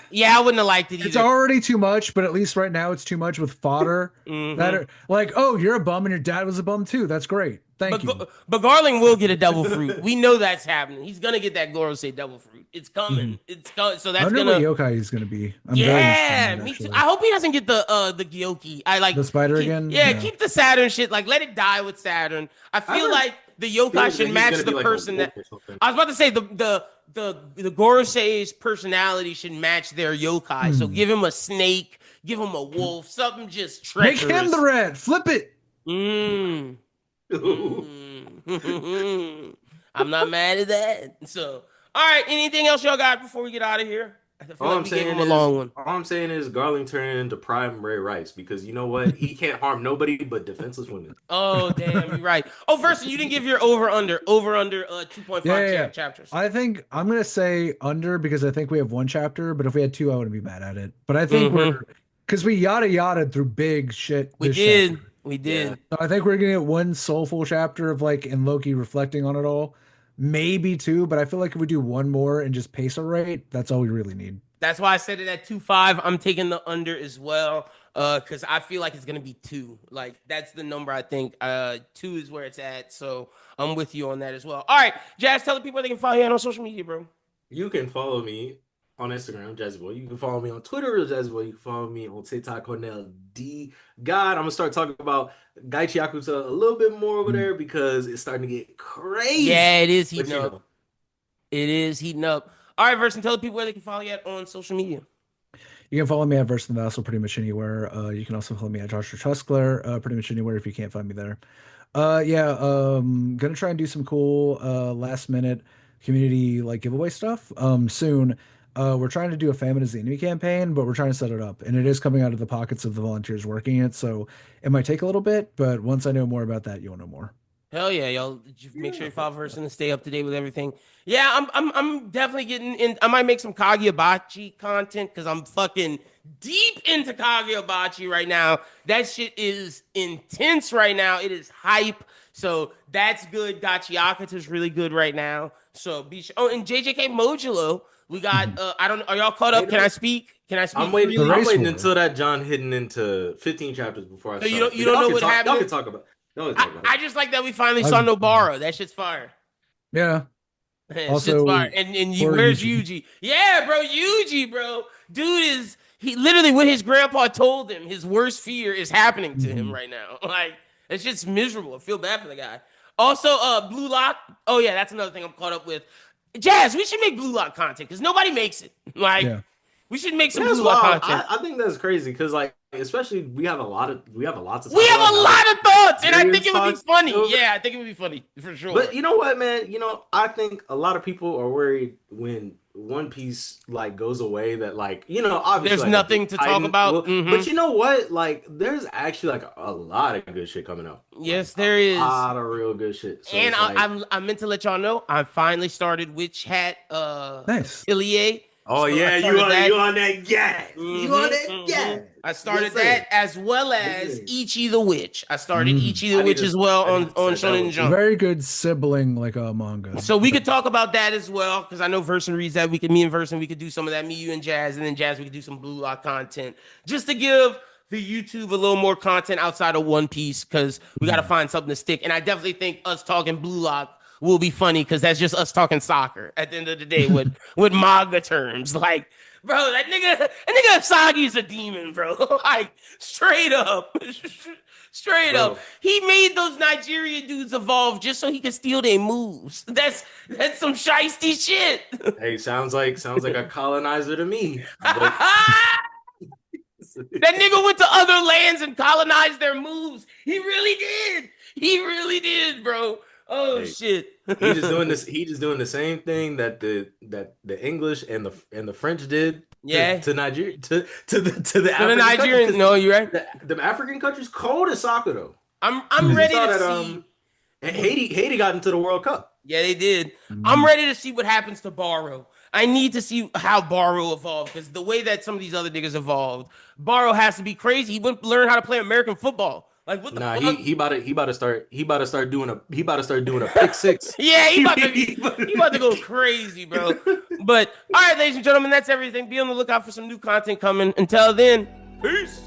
Yeah, I wouldn't have liked it it's either. already too much, but at least right now it's too much with fodder. That Mhm. are like, oh, you're a bum and your dad was a bum too. That's great. Thank But you. but Garling will get a double fruit. We know that's happening. He's gonna get that Gorosei double fruit. It's coming. Mhm. It's coming. So I that's wonder what gonna. yokai is going to be. I'm very interested Yeah, in that, me too. actually. I hope he doesn't get the Gyoki. I like The spider again? Yeah, Yeah. keep the Saturn shit. Like let it die with Saturn. I I feel heard like the feeling yokai that should he's match gonna the be like a person wolf that or something. I was about to say the Gorosei's personality should match their yokai. So Hmm. give him a snake, give him a wolf, something just Make him the treacherous. red. Flip it. Mm. Mm. I'm not mad at that. So, all right. Anything else y'all got before we get out of here? I feel like we gave him a long one. All I'm saying is Garland turning into Prime Ray Rice because you know what? He can't harm nobody but defenseless women. Oh damn, you're right. Oh, Versa, you didn't give your over under 2.5 Yeah, yeah, yeah. chapters. I think I'm gonna say under because I think we have one chapter, but if we had two, I wouldn't be mad at it. But I think Hmm we're because we yada through big shit We this did. chapter. We Yeah. did. So I think we're gonna get one soulful chapter of like and Loki reflecting on it all. maybe 2, but I feel like if we do one more and just pace a rate, that's all we really need. That's why I said it at 2.5. I'm taking the under as well. Because I feel like it's gonna be 2. Like that's the number I think. 2 is where it's at. So I'm with you on that as well. All right, Jazz, tell the people they can follow you on social media, bro. You can follow me on Instagram, Jazzy Boy. You can follow me on Twitter, Jazzy Boy. You can follow me on TikTok, Cornell D. God, I'm gonna start talking about Gaichi Yakuza a little bit more over Mm. there because it's starting to get Yeah, crazy. it is But heating up. It is heating up. All right, Verse, and tell the people where they can follow you at on social media. You can follow me at Versus the Vassal pretty much anywhere. You can also follow me at Joshua Truskler pretty much anywhere if you can't find me there. Yeah, gonna try and do some cool last minute community like giveaway stuff soon. We're trying to do a Famine is the Enemy campaign, but we're trying to set it up, and it is coming out of the pockets of the volunteers working it, so it might take a little bit, but once I know more about that, you'll know more. Hell yeah, y'all! Make sure yeah, you follow Verse and stay up to date with everything. Yeah, I'm definitely getting in. I might make some Kageabachi content because I'm fucking deep into Kageabachi right now. That shit is intense right now. It is hype. So that's good. Gachiakata is really good right now. So be sure. Oh, and JJK Modulo. We got Mhm. I don't are y'all caught Hey, up? Can I no, speak? Can I speak I'm waiting. The freely? I'm race waiting war. until that John hidden into 15 chapters before I So start. you But don't y'all know can what talk. Y'all happened? can talk about. Y'all can I, talk about it. I just like that we finally saw I've, Nobara. That shit's fire. yeah. Shit's fire. Also, And for where's Yuji. Yuji? Yeah, bro, Yuji, bro. Dude is he literally what his grandpa told him, his worst fear is happening to him Mhm. right now. Like it's just miserable. I feel bad for the guy. Also, Blue Lock. Oh yeah, that's another thing I'm caught up with. Jazz, we should make Blue Lock content because nobody makes it. Like Yeah. we should make some That's Blue Lock wild. content. I think that's crazy because like especially we have a lot to We talk have about a now that lot of thoughts, and I think Darius it would be talked. funny. Yeah, I think it would be funny for But sure. you know what, man? I think a lot of people are worried when One Piece like goes away that like, obviously There's like a big nothing to talk Titan about. will, but Hmm. you know what? Like there's actually like a lot of good shit coming up. Like Yes, a there is. lot of real good shit. So And it's like, I meant to let y'all know I finally started Witch Hat Nice. Atelier. oh So I yeah, started that. you on that gas. You on that gas. I Yes, started sir. that as well Yes, as sir. Ichi the Witch. I started Mhm. Ichi the Witch as well I need to on start that Shonen one too. Jump. Very good sibling like a manga. So we could talk about that as well because I know Verson reads that. Me and Verson, we could do some of that. Me, you, and Jazz, and then Jazz, we could do some Blue Lock content just to give the YouTube a little more content outside of One Piece because we got to Mhm. find something to stick. And I definitely think us talking Blue Lock will be funny because that's just us talking soccer at the end of the day with manga terms. Like, bro, that nigga Sagi is a demon, bro. Like straight up. Straight up. Bro, He made those Nigerian dudes evolve just so he could steal their moves. That's some shiesty shit. hey, sounds like a colonizer to me. But That nigga went to other lands and colonized their moves. He really did. He really did, bro. Oh hey, shit. he just doing this. He just doing the same thing that the English and the French did Yeah. to Nigeria to the To the African countries Nigerian, because no, you're right. the African countries cold as soccer though. I'm Because you ready saw to that see what Haiti got into the World Cup. Yeah, they did. I'm Mhm. ready to see what happens to Borrow. I need to see how Borrow evolved because the way that some of these other niggas evolved, Borrow has to be crazy. He went learn how to play American football. Like what the Nah, fuck? he about to start doing a pick six. Yeah, He about he about to go crazy, bro. But all right, ladies and gentlemen, that's everything. Be on the lookout for some new content coming. Until then, peace.